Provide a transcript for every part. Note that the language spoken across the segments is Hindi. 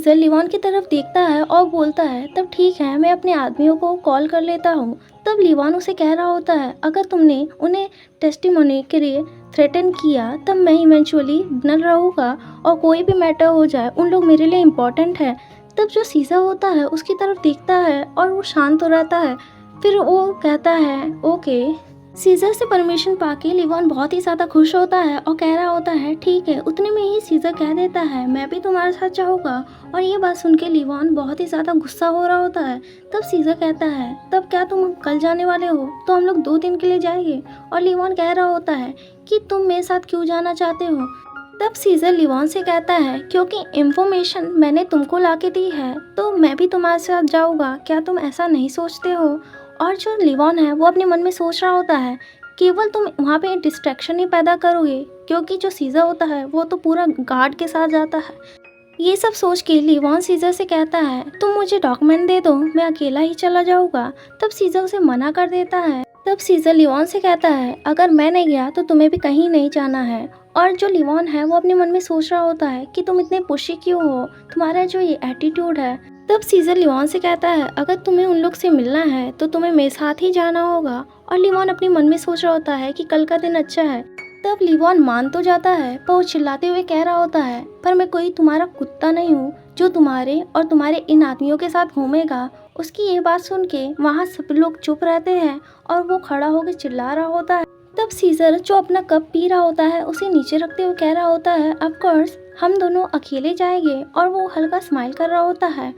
सीज़र लिवॉन की तरफ देखता है और बोलता है, तब ठीक है, मैं अपने आदमियों को कॉल कर लेता हूँ। तब लिवॉन उसे कह रहा होता है, अगर तुमने उन्हें टेस्टिमोनी के लिए थ्रेटन किया तब मैं इवेंचुअली बनल रहूँगा और कोई भी मैटर हो जाए उन लोग मेरे लिए इम्पोर्टेंट है। तब जो सीज़र होता है उसकी तरफ देखता है और वो शांत हो रहता है। फिर वो कहता है ओके। सीज़र से परमिशन पाके लिवॉन बहुत ही ज़्यादा खुश होता है और कह रहा होता है ठीक है। उतने में ही सीज़र कह देता है मैं भी तुम्हारे साथ जाऊँगा। और ये बात सुन के लिवॉन बहुत ही ज़्यादा गुस्सा हो रहा होता है। तब सीज़र कहता है तब क्या तुम कल जाने वाले हो? तो हम लोग 2 दिन के लिए जाएंगे। और लिवॉन कह रहा होता है कि तुम मेरे साथ क्यों जाना चाहते हो? तब सीज़र लिवॉन से कहता है क्योंकि इन्फॉर्मेशन मैंने तुमको ला के दी है तो मैं भी तुम्हारे साथ जाऊँगा, क्या तुम ऐसा नहीं सोचते हो? और जो लिवॉन है वो अपने मन में सोच रहा होता है केवल तुम वहाँ पे डिस्ट्रैक्शन ही पैदा करोगे, क्योंकि जो सीज़र होता है वो तो पूरा गार्ड के साथ जाता है। ये सब सोच के लिवॉन सीज़र से कहता है तुम मुझे डॉक्यूमेंट दे दो, मैं अकेला ही चला जाऊँगा। तब सीज़र उसे मना कर देता है। तब सीज़र लिवॉन से कहता है अगर मैं नहीं गया तो तुम्हें भी कहीं नहीं जाना है। और जो लिवॉन है वो अपने मन में सोच रहा होता है कि तुम इतने पुशी क्यों हो, तुम्हारा जो ये एटीट्यूड है। तब सीज़र लिवॉन से कहता है अगर तुम्हें उन लोग से मिलना है तो तुम्हें मेरे साथ ही जाना होगा। और लिवॉन अपने मन में सोच रहा होता है कि कल का दिन अच्छा है। तब लिवॉन मान तो जाता है पर वो चिल्लाते हुए कह रहा होता है पर मैं कोई तुम्हारा कुत्ता नहीं हूँ जो तुम्हारे और तुम्हारे इन आदमियों के साथ घूमेगा। उसकी ये बात सुन के वहाँ सब लोग चुप रहते हैं और वो खड़ा होकर चिल्ला रहा होता है। तब सीज़र जो अपना कप पी रहा होता है उसे नीचे रखते हुए कह रहा होता है ऑफ कोर्स हम दोनों अकेले जाएंगे। और वो हल्का स्माइल कर रहा होता है।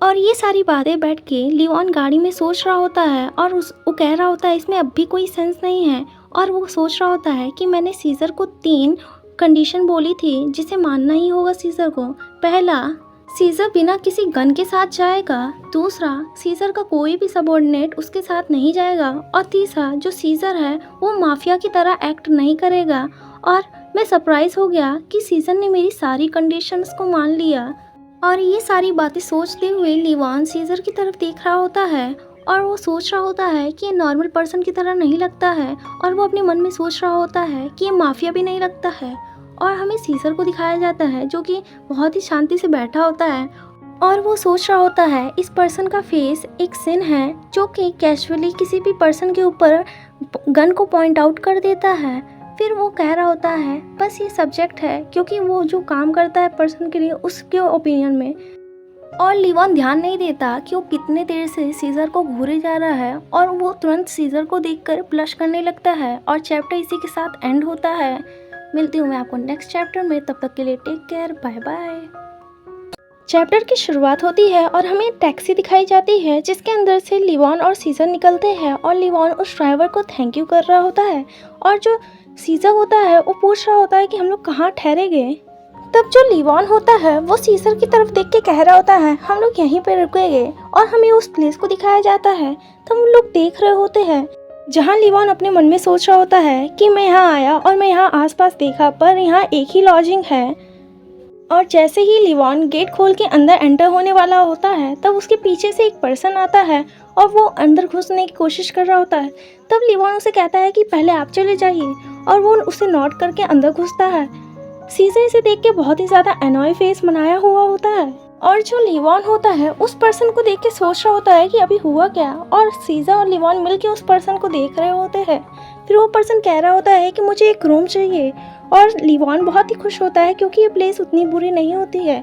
और ये सारी बातें बैठ के लिवॉन गाड़ी में सोच रहा होता है और वो कह रहा होता है इसमें अब भी कोई सेंस नहीं है। और वो सोच रहा होता है कि मैंने सीज़र को 3 कंडीशन बोली थी जिसे मानना ही होगा सीज़र को। पहला, सीज़र बिना किसी गन के साथ जाएगा। दूसरा, सीज़र का कोई भी सबऑर्डिनेट उसके साथ नहीं जाएगा। और तीसरा, जो सीज़र है वो माफिया की तरह एक्ट नहीं करेगा। और मैं सरप्राइज हो गया कि सीज़र ने मेरी सारी कंडीशंस को मान लिया। और ये सारी बातें सोचते हुए लिवॉन सीज़र की तरफ देख रहा होता है और वो सोच रहा होता है कि ये नॉर्मल पर्सन की तरह नहीं लगता है। और वो अपने मन में सोच रहा होता है कि ये माफिया भी नहीं लगता है। और हमें सीज़र को दिखाया जाता है जो कि बहुत ही शांति से बैठा होता है और वो सोच रहा होता है इस पर्सन का फेस एक सिन है जो कि कैजुअली किसी भी पर्सन के ऊपर गन को पॉइंट आउट कर देता है। फिर वो कह रहा होता है बस ये सब्जेक्ट है क्योंकि वो जो काम करता है पर्सन के लिए उसके ओपिनियन में। और लिवॉन ध्यान नहीं देता कि वो कितने देर से सीज़र को घूरे जा रहा है और वो तुरंत सीज़र को देखकर ब्लश करने लगता है। और चैप्टर इसी के साथ एंड होता है। मिलती हूँ मैं आपको नेक्स्ट चैप्टर में, तब तक के लिए take care, bye bye. Chapter की शुरुआत होती है और हमें टैक्सी दिखाई जाती है जिसके अंदर से लिवॉन और सीज़र निकलते हैं। और लिवॉन उस ड्राइवर को थैंक यू कर रहा होता है और जो सीज़र होता है वो पूछ रहा होता है कि हम लोग कहाँ ठहरेंगे। तब जो लिवॉन होता है वो सीज़र की तरफ देख के कह रहा होता है हम लोग यहीं पे रुकेंगे। और हमें उस प्लेस को दिखाया जाता है। तब हम लोग देख रहे होते हैं जहाँ लिवॉन अपने मन में सोच रहा होता है कि मैं यहाँ आया और मैं यहाँ आसपास देखा पर यहाँ एक ही लॉजिंग है। और जैसे ही लिवॉन गेट खोल के अंदर एंटर होने वाला होता है तब उसके पीछे से एक पर्सन आता है और वो अंदर घुसने की कोशिश कर रहा होता है। तब लिवॉन उसे कहता है कि पहले आप चले जाइए और वो उसे नोट करके अंदर घुसता है। सीज़र इसे देख के बहुत ही ज़्यादा एनॉय फेस बनाया हुआ होता है। और जो लिवॉन होता है उस पर्सन को देख के सोच रहा होता है कि अभी हुआ क्या। और सीज़र और लिवॉन मिलके उस पर्सन को देख रहे होते हैं। फिर वो पर्सन कह रहा होता है कि मुझे एक रूम चाहिए। और लिवॉन बहुत ही खुश होता है क्योंकि ये प्लेस उतनी बुरी नहीं होती है।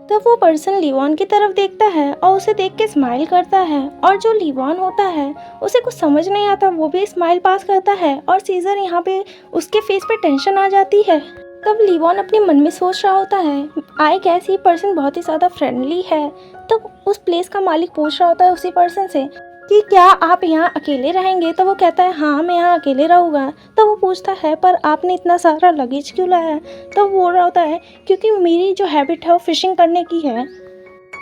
तब वो पर्सन लिवॉन की तरफ देखता है और उसे देख के स्माइल करता है। और जो लिवॉन होता है उसे कुछ समझ नहीं आता, वो भी स्माइल पास करता है। और सीज़र यहाँ पे उसके फेस पे टेंशन आ जाती है। तब लिवॉन अपने मन में सोच रहा होता है आई गैस ये पर्सन बहुत ही ज़्यादा फ्रेंडली है। तब उस प्लेस का मालिक पूछ रहा होता है उसी पर्सन से कि क्या आप यहाँ अकेले रहेंगे। तो वो कहता है हाँ मैं यहाँ अकेले रहूँगा। तब वो पूछता है पर आपने इतना सारा लगेज क्यों लाया है। तब वो बोल रहा होता है क्योंकि मेरी जो हैबिट है वो फिशिंग करने की है।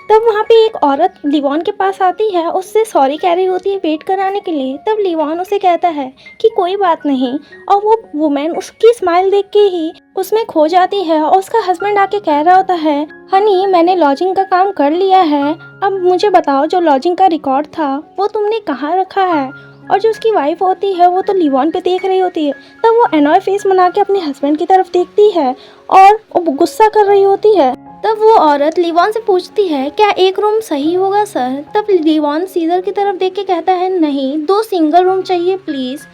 तब वहाँ पे एक औरत लिवॉन के पास आती है, उससे सॉरी कह रही होती है वेट कराने के लिए। तब लिवॉन उसे कहता है कि कोई बात नहीं। और वो वुमेन उसकी स्माइल देख के ही उसमें खो जाती है। और उसका हस्बैंड आके कह रहा होता है हनी मैंने लॉजिंग का काम कर लिया है, अब मुझे बताओ जो लॉजिंग का रिकॉर्ड था वो तुमने कहाँ रखा है। और जो उसकी वाइफ होती है वो तो लिवॉन पे देख रही होती है। तब वो एनॉय फेस बना के अपने हस्बैंड की तरफ देखती है और वो गुस्सा कर रही होती है। तब वो औरत लिवान से पूछती है क्या एक रूम सही होगा सर। तब लिवान सीजर की तरफ देख के कहता है नहीं, 2 सिंगल रूम चाहिए प्लीज़।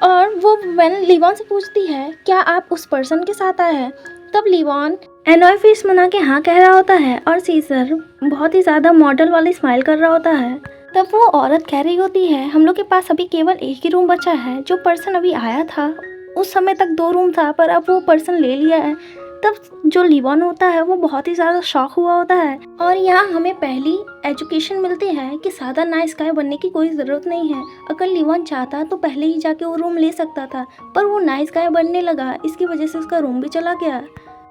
और वो वैन लिवान से पूछती है क्या आप उस पर्सन के साथ आए हैं। तब लिवान एनॉय फेस बना के हाँ कह रहा होता है और सीजर बहुत ही ज़्यादा मॉडल वाली स्माइल कर रहा होता है। तब वो औरत कह रही होती है हम लोग के पास अभी केवल एक ही रूम बचा है, जो पर्सन अभी आया था उस समय तक 2 रूम था पर अब वो पर्सन ले लिया है। तब जो लिवान होता है वो बहुत ही ज़्यादा शॉक हुआ होता है और यहाँ हमें पहली एजुकेशन मिलती है कि ज़्यादा नाइस गाय बनने की कोई ज़रूरत नहीं है। अगर लिवान चाहता तो पहले ही जाके वो रूम ले सकता था, पर वो नाइस गाय बनने लगा, इसकी वजह से उसका रूम भी चला गया।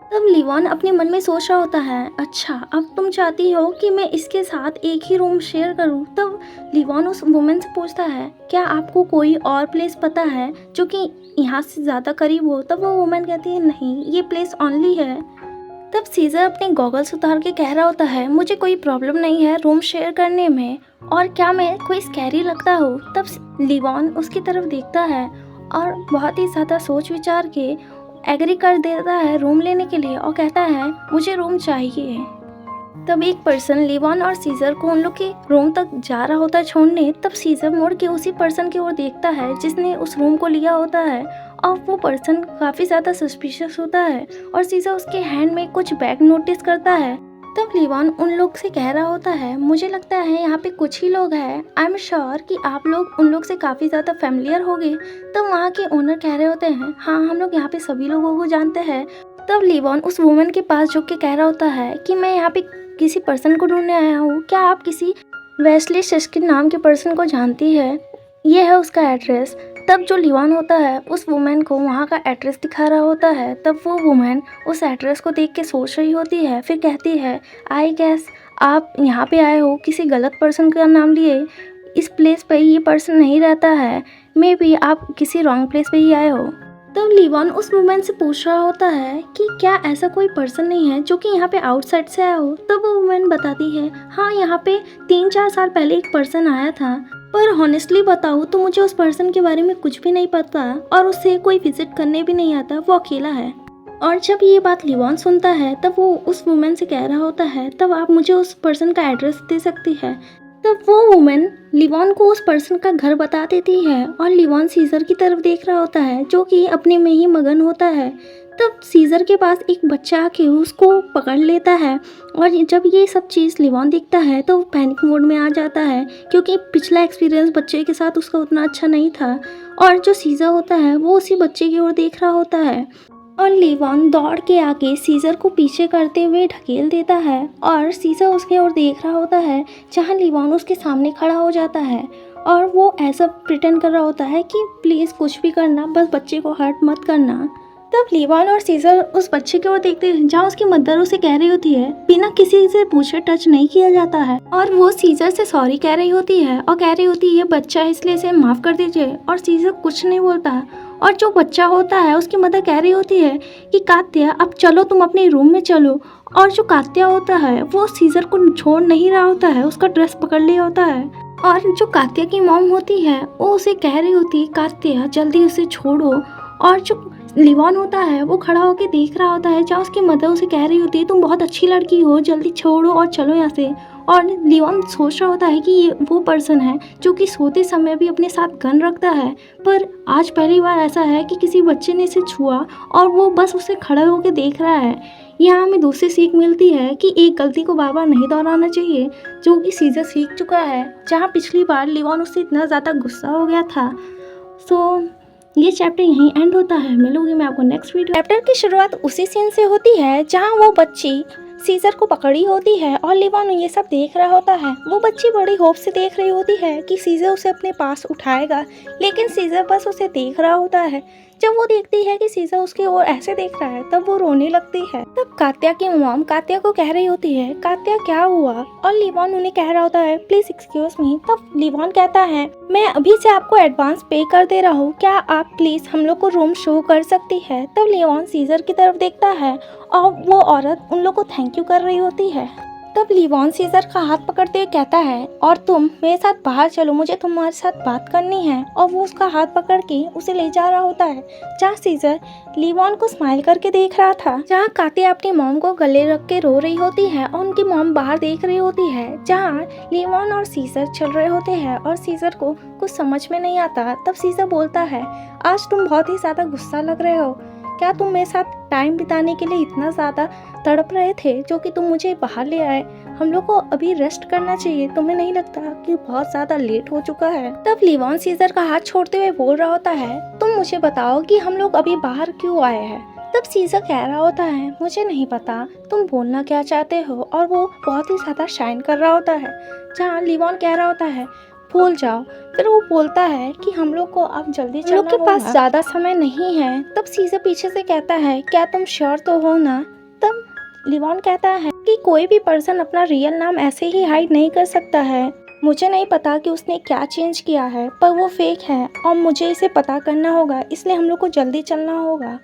तब लिवान अपने मन में सोच रहा होता है अच्छा अब तुम चाहती हो कि मैं इसके साथ एक ही रूम शेयर करूं। तब लिवान उस वुमेन से पूछता है क्या आपको कोई और प्लेस पता है जो कि यहाँ से ज़्यादा करीब हो। तब वो वुमेन कहती है नहीं, ये प्लेस ओनली है। तब सीजर अपने गॉगल्स उतार के कह रहा होता है मुझे कोई प्रॉब्लम नहीं है रूम शेयर करने में, और क्या मैं कोई स्कैरी लगता हूँ। तब लिवान उसकी तरफ देखता है और बहुत ही ज़्यादा सोच विचार के एग्री कर देता है रूम लेने के लिए और कहता है मुझे रूम चाहिए। तब एक पर्सन लिवान और सीजर को उन लोग के रूम तक जा रहा होता है छोड़ने। तब सीजर मुड़ के उसी पर्सन की ओर देखता है जिसने उस रूम को लिया होता है और वो पर्सन काफ़ी ज़्यादा सस्पिशियस होता है और सीजर उसके हैंड में कुछ बैग नोटिस करता है। तब लिवान उन लोग से कह रहा होता है मुझे लगता है यहाँ पे कुछ ही लोग हैं, आई एम श्योर कि आप लोग उन लोग से काफ़ी ज़्यादा फेमिलियर होंगे। तब वहाँ के ओनर कह रहे होते हैं हाँ हम लोग यहाँ पे सभी लोगों को जानते हैं। तब लिवान उस वुमन के पास झुक के कह रहा होता है कि मैं यहाँ पे किसी पर्सन को ढूंढने आया हूँ, क्या आप किसी वेस्ली शिस्किन नाम के पर्सन को जानती है, ये है उसका एड्रेस। तब जो लिवान होता है उस वुमेन को वहाँ का एड्रेस दिखा रहा होता है। तब वो वुमेन उस एड्रेस को देख के सोच रही होती है, फिर कहती है आई गेस आप यहाँ पे आए हो किसी गलत पर्सन का नाम लिए, इस प्लेस पे ये पर्सन नहीं रहता है, मे बी आप किसी रॉन्ग प्लेस पे ही आए हो। तब लिवान उस वुमेन से पूछ रहा होता है कि क्या ऐसा कोई पर्सन नहीं है जो कि यहाँ पे आउटसाइड से आया हो। तब वो वुमेन बताती है हाँ यहाँ पे 3-4 साल पहले एक पर्सन आया था, पर हॉनेस्टली बताऊँ तो मुझे उस पर्सन के बारे में कुछ भी नहीं पता और उससे कोई विजिट करने भी नहीं आता, वो अकेला है। और जब ये बात लिवान सुनता है तब वो उस वुमेन से कह रहा होता है तब आप मुझे उस पर्सन का एड्रेस दे सकती है। तब वो वुमेन लिवान को उस पर्सन का घर बता देती है और लिवान सीजर की तरफ देख रहा होता है जो कि अपने में ही मगन होता है। तब सीजर के पास एक बच्चा आके उसको पकड़ लेता है और जब ये सब चीज़ लिवान देखता है तो वो पैनिक मोड में आ जाता है क्योंकि पिछला एक्सपीरियंस बच्चे के साथ उसका उतना अच्छा नहीं था। और जो सीजर होता है वो उसी बच्चे की ओर देख रहा होता है और लिवान दौड़ के आके सीजर को पीछे करते हुए ढकेल देता है और सीजर उसकी ओर देख रहा होता है जहाँ लिवान उसके सामने खड़ा हो जाता है और वो ऐसा प्रिटेंड कर रहा होता है कि प्लीज़ कुछ भी करना, बस बच्चे को हर्ट मत करना। तब लिवान और सीजर उस बच्चे की ओर देखते हैं जहाँ उसकी मदर उसे कह रही होती है बिना किसी से पूछे टच नहीं किया जाता है, और वो सीजर से सॉरी कह रही होती है और कह रही होती है ये बच्चा इसलिए इसे माफ़ कर दीजिए, और सीजर कुछ नहीं बोलता। और जो बच्चा होता है उसकी मदर कह रही होती है कि कात्या अब चलो तुम अपने रूम में चलो, और जो कात्या होता है वो सीजर को छोड़ नहीं रहा होता है, उसका ड्रेस पकड़ लिया होता है। और जो कात्या की मॉम होती है वो उसे कह रही होती है कात्या जल्दी उसे छोड़ो, और जो लिवान होता है वो खड़ा होकर देख रहा होता है जहाँ उसकी मदर उसे कह रही होती है तुम बहुत अच्छी लड़की हो, जल्दी छोड़ो और चलो यहाँ से। और लिवान सोच रहा होता है कि ये वो पर्सन है जो कि सोते समय भी अपने साथ गन रखता है, पर आज पहली बार ऐसा है कि किसी बच्चे ने इसे छुआ और वो बस उसे खड़ा होकर देख रहा है। यहाँ हमें दूसरी सीख मिलती है कि एक गलती को बार बार नहीं दोहराना चाहिए, जो कि सीजर सीख चुका है जहाँ पिछली बार लिवान उससे इतना ज़्यादा गुस्सा हो गया था। सो ये चैप्टर यहीं एंड होता है। मिलूंगी मैं आपको नेक्स्ट वीडियो। चैप्टर की शुरुआत उसी सीन से होती है जहाँ वो बच्ची सीजर को पकड़ी होती है और लिवान ये सब देख रहा होता है। वो बच्ची बड़ी होप से देख रही होती है कि सीजर उसे अपने पास उठाएगा, लेकिन सीजर बस उसे देख रहा होता है। जब वो देखती है कि सीजर उसकी ओर ऐसे देख रहा है तब वो रोने लगती है। तब कात्या की मॉम कात्या को कह रही होती है कात्या क्या हुआ, और लिवान उन्हें कह रहा होता है प्लीज एक्सक्यूज मी। तब लिवान कहता है मैं अभी से आपको एडवांस पे कर दे रहा हूँ, क्या आप प्लीज हम लोग को रूम शो कर सकती है। तब लिवान सीजर की तरफ देखता है और वो औरत उन लोग को थैंक यू कर रही होती है। तब लिवॉन सीजर का हाथ पकड़ते हुए कहता है, और तुम मेरे साथ बाहर चलो, मुझे तुम्हारे साथ बात करनी है। और वो उसका हाथ पकड़ के उसे ले जा रहा होता है, जहाँ सीजर लिवॉन को स्माइल करके देख रहा था, जहाँ कातिया अपनी मॉम को गले रख के रो रही होती है और उनकी मॉम बाहर देख रही होती है, जहाँ लिवॉन और सीजर चल रहे होते हैं और सीजर को कुछ समझ में नहीं आता। तब सीजर बोलता है, आज तुम बहुत ही ज्यादा गुस्सा लग रहे हो, क्या तुम मेरे साथ टाइम बिताने के लिए इतना ज़्यादा तड़प रहे थे जो कि तुम मुझे बाहर ले आए? हम लोग को अभी रेस्ट करना चाहिए, तुम्हें नहीं लगता कि बहुत ज़्यादा लेट हो चुका है? तब लिवॉन सीजर का हाथ छोड़ते हुए बोल रहा होता है, तुम मुझे बताओ कि हम लोग अभी बाहर क्यों आए हैं? तब सीजर कह रहा होता है, मुझे नहीं पता तुम बोलना क्या चाहते हो, और वो बहुत ही ज़्यादा शाइन कर रहा होता है, जहाँ लिवॉन कह रहा होता है, भूल जाओ। फिर वो बोलता है कि हम लोग को अब जल्दी चलना होगा, के पास ज्यादा समय नहीं है। तब सीजर पीछे से कहता है, क्या तुम श्योर तो हो ना? तब लिवॉन कहता है कि कोई भी पर्सन अपना रियल नाम ऐसे ही हाइड नहीं कर सकता है। मुझे नहीं पता कि उसने क्या चेंज किया है, पर वो फेक है और मुझे इसे पता करना होगा, इसलिए हम लोग को जल्दी चलना होगा।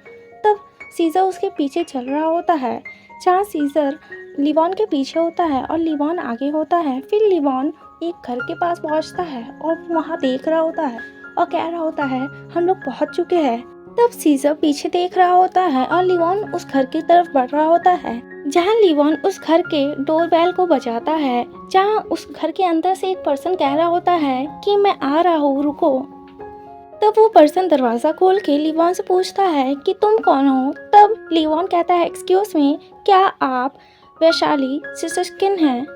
तब सीजर उसके पीछे चल रहा होता है, जहाँ सीजर लिवॉन के पीछे होता है और लिवॉन आगे होता है। फिर लिवॉन एक घर के पास पहुंचता है और वहाँ देख रहा होता है और कह रहा होता है, हम लोग पहुंच चुके हैं। तब सीजर पीछे देख रहा होता है और लिवॉन उस घर की तरफ बढ़ रहा होता है, जहाँ लिवॉन उस घर के डोरबेल को बजाता है, जहाँ उस घर के अंदर से एक पर्सन कह रहा होता है कि मैं आ रहा हूँ, रुको। तब वो पर्सन दरवाज़ा खोल के लिवॉन से पूछता है कि तुम कौन हो? तब लिवॉन कहता है, एक्सक्यूज मी, क्या आप वैशाली सिसकिन हैं?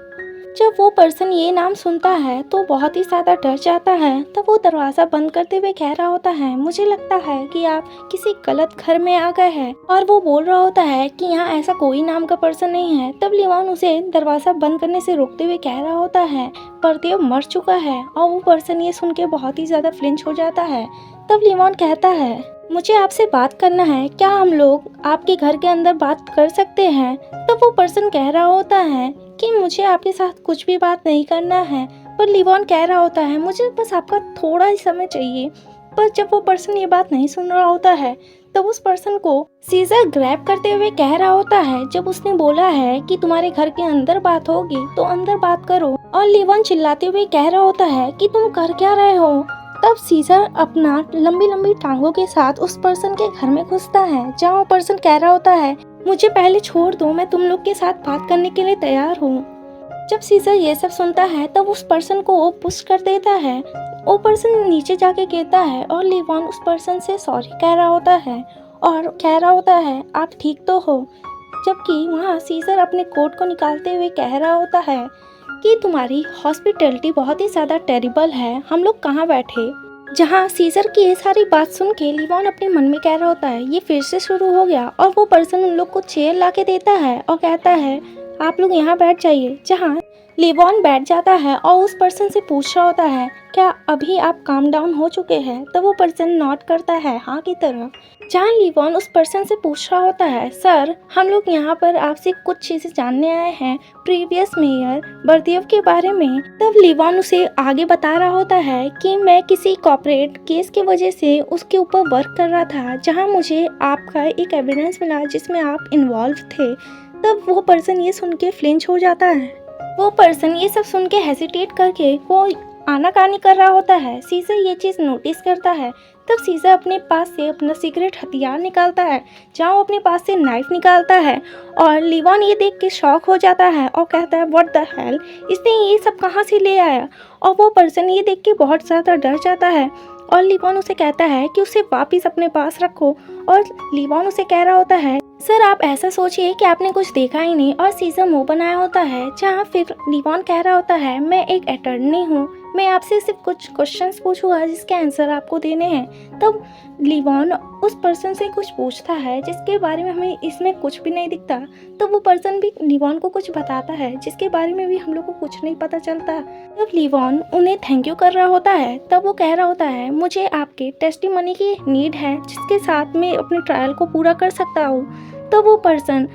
जब वो पर्सन ये नाम सुनता है तो बहुत ही ज़्यादा डर जाता है। तब वो दरवाज़ा बंद करते हुए कह रहा होता है, मुझे लगता है कि आप किसी गलत घर में आ गए हैं। और वो बोल रहा होता है कि यहाँ ऐसा कोई नाम का पर्सन नहीं है। तब लिवॉन उसे दरवाज़ा बंद करने से रोकते हुए कह रहा होता है, परदेव मर चुका है। और वो पर्सन ये सुन के बहुत ही ज़्यादा फ्लिंच हो जाता है। तब लिवॉन कहता है, मुझे आपसे बात करना है, क्या हम लोग आपके घर के अंदर बात कर सकते हैं? तब वो पर्सन कह रहा होता है कि मुझे आपके साथ कुछ भी बात नहीं करना है। पर लिवॉन कह रहा होता है, मुझे बस आपका थोड़ा ही समय चाहिए। पर जब वो पर्सन ये बात नहीं सुन रहा होता है, तब उस पर्सन को सीजर ग्रैब करते हुए कह रहा होता है, जब उसने बोला है कि तुम्हारे घर के अंदर बात होगी तो अंदर बात करो। और लिवॉन चिल्लाते हुए कह रहा होता है कि तुम कर क्या रहे हो? तब सीजर अपना लंबी लंबी टांगों के साथ उस पर्सन के घर में घुसता है, जहाँ वो पर्सन कह रहा होता है, मुझे पहले छोड़ दो, मैं तुम लोग के साथ बात करने के लिए तैयार हूँ। जब सीजर ये सब सुनता है तब उस पर्सन को वो पुश कर देता है। वो पर्सन नीचे जाके गिरता है और लिवॉन उस पर्सन से सॉरी कह रहा होता है और कह रहा होता है, आप ठीक तो हो? जबकि वहाँ सीजर अपने कोट को निकालते हुए कह रहा होता है कि तुम्हारी हॉस्पिटैलिटी बहुत ही ज़्यादा टेरिबल है, हम लोग कहाँ बैठे? जहाँ सीजर की ये सारी बात सुन के लिवॉन अपने मन में कह रहा होता है, ये फिर से शुरू हो गया। और वो पर्सन उन लोग को चेयर ला के देता है और कहता है, आप लोग यहाँ बैठ जाइए। जहाँ लिवॉन बैठ जाता है और उस पर्सन से पूछ रहा होता है, क्या अभी आप काम डाउन हो चुके हैं? तो वो पर्सन नॉट करता है हाँ की तरफ। जहाँ लिवॉन उस पर्सन से पूछ रहा होता है, सर हम लोग यहाँ पर आपसे कुछ चीज़ें जानने आए हैं प्रीवियस मेयर बरदेव के बारे में। तब लिवॉन उसे आगे बता रहा होता है कि मैं किसी कॉर्पोरेट केस की वजह से उसके ऊपर वर्क कर रहा था, जहाँ मुझे आपका एक एविडेंस मिला जिसमें आप इन्वॉल्व थे। तब वो पर्सन ये सुन के फ्लिंच हो जाता है। वो पर्सन ये सब सुन के हेसिटेट करके वो आनाकानी कर रहा होता है। सीजर ये चीज़ नोटिस करता है। तब सीजर अपने पास से अपना सीक्रेट हथियार निकालता है, जहाँ वो अपने पास से नाइफ निकालता है। और लिवॉन ये देख के शॉक हो जाता है और कहता है, व्हाट द हेल, इसने ये सब कहाँ से ले आया? और वो पर्सन ये देख के बहुत ज़्यादा डर जाता है और लिवॉन उसे कहता है कि उसे वापस अपने पास रखो। और लिवॉन उसे कह रहा होता है, सर आप ऐसा सोचिए कि आपने कुछ देखा ही नहीं। और सीजर मुंह बनाया होता है, जहाँ फिर लिवॉन कह रहा होता है, मैं एक अटॉर्नी हूँ, मैं आपसे सिर्फ कुछ क्वेश्चंस पूछूंगा जिसके आंसर आपको देने हैं। तब लिवॉन उस पर्सन से कुछ पूछता है जिसके बारे में हमें इसमें कुछ भी नहीं दिखता। तब वो पर्सन भी लिवॉन को कुछ बताता है जिसके बारे में भी हम लोग को कुछ नहीं पता चलता। तब लिवॉन उन्हें थैंक यू कर रहा होता है। तब वो कह रहा होता है, मुझे आपके टेस्टिमनी की नीड है जिसके साथ मैं अपने ट्रायल को पूरा कर सकता हूँ। तब वो पर्सन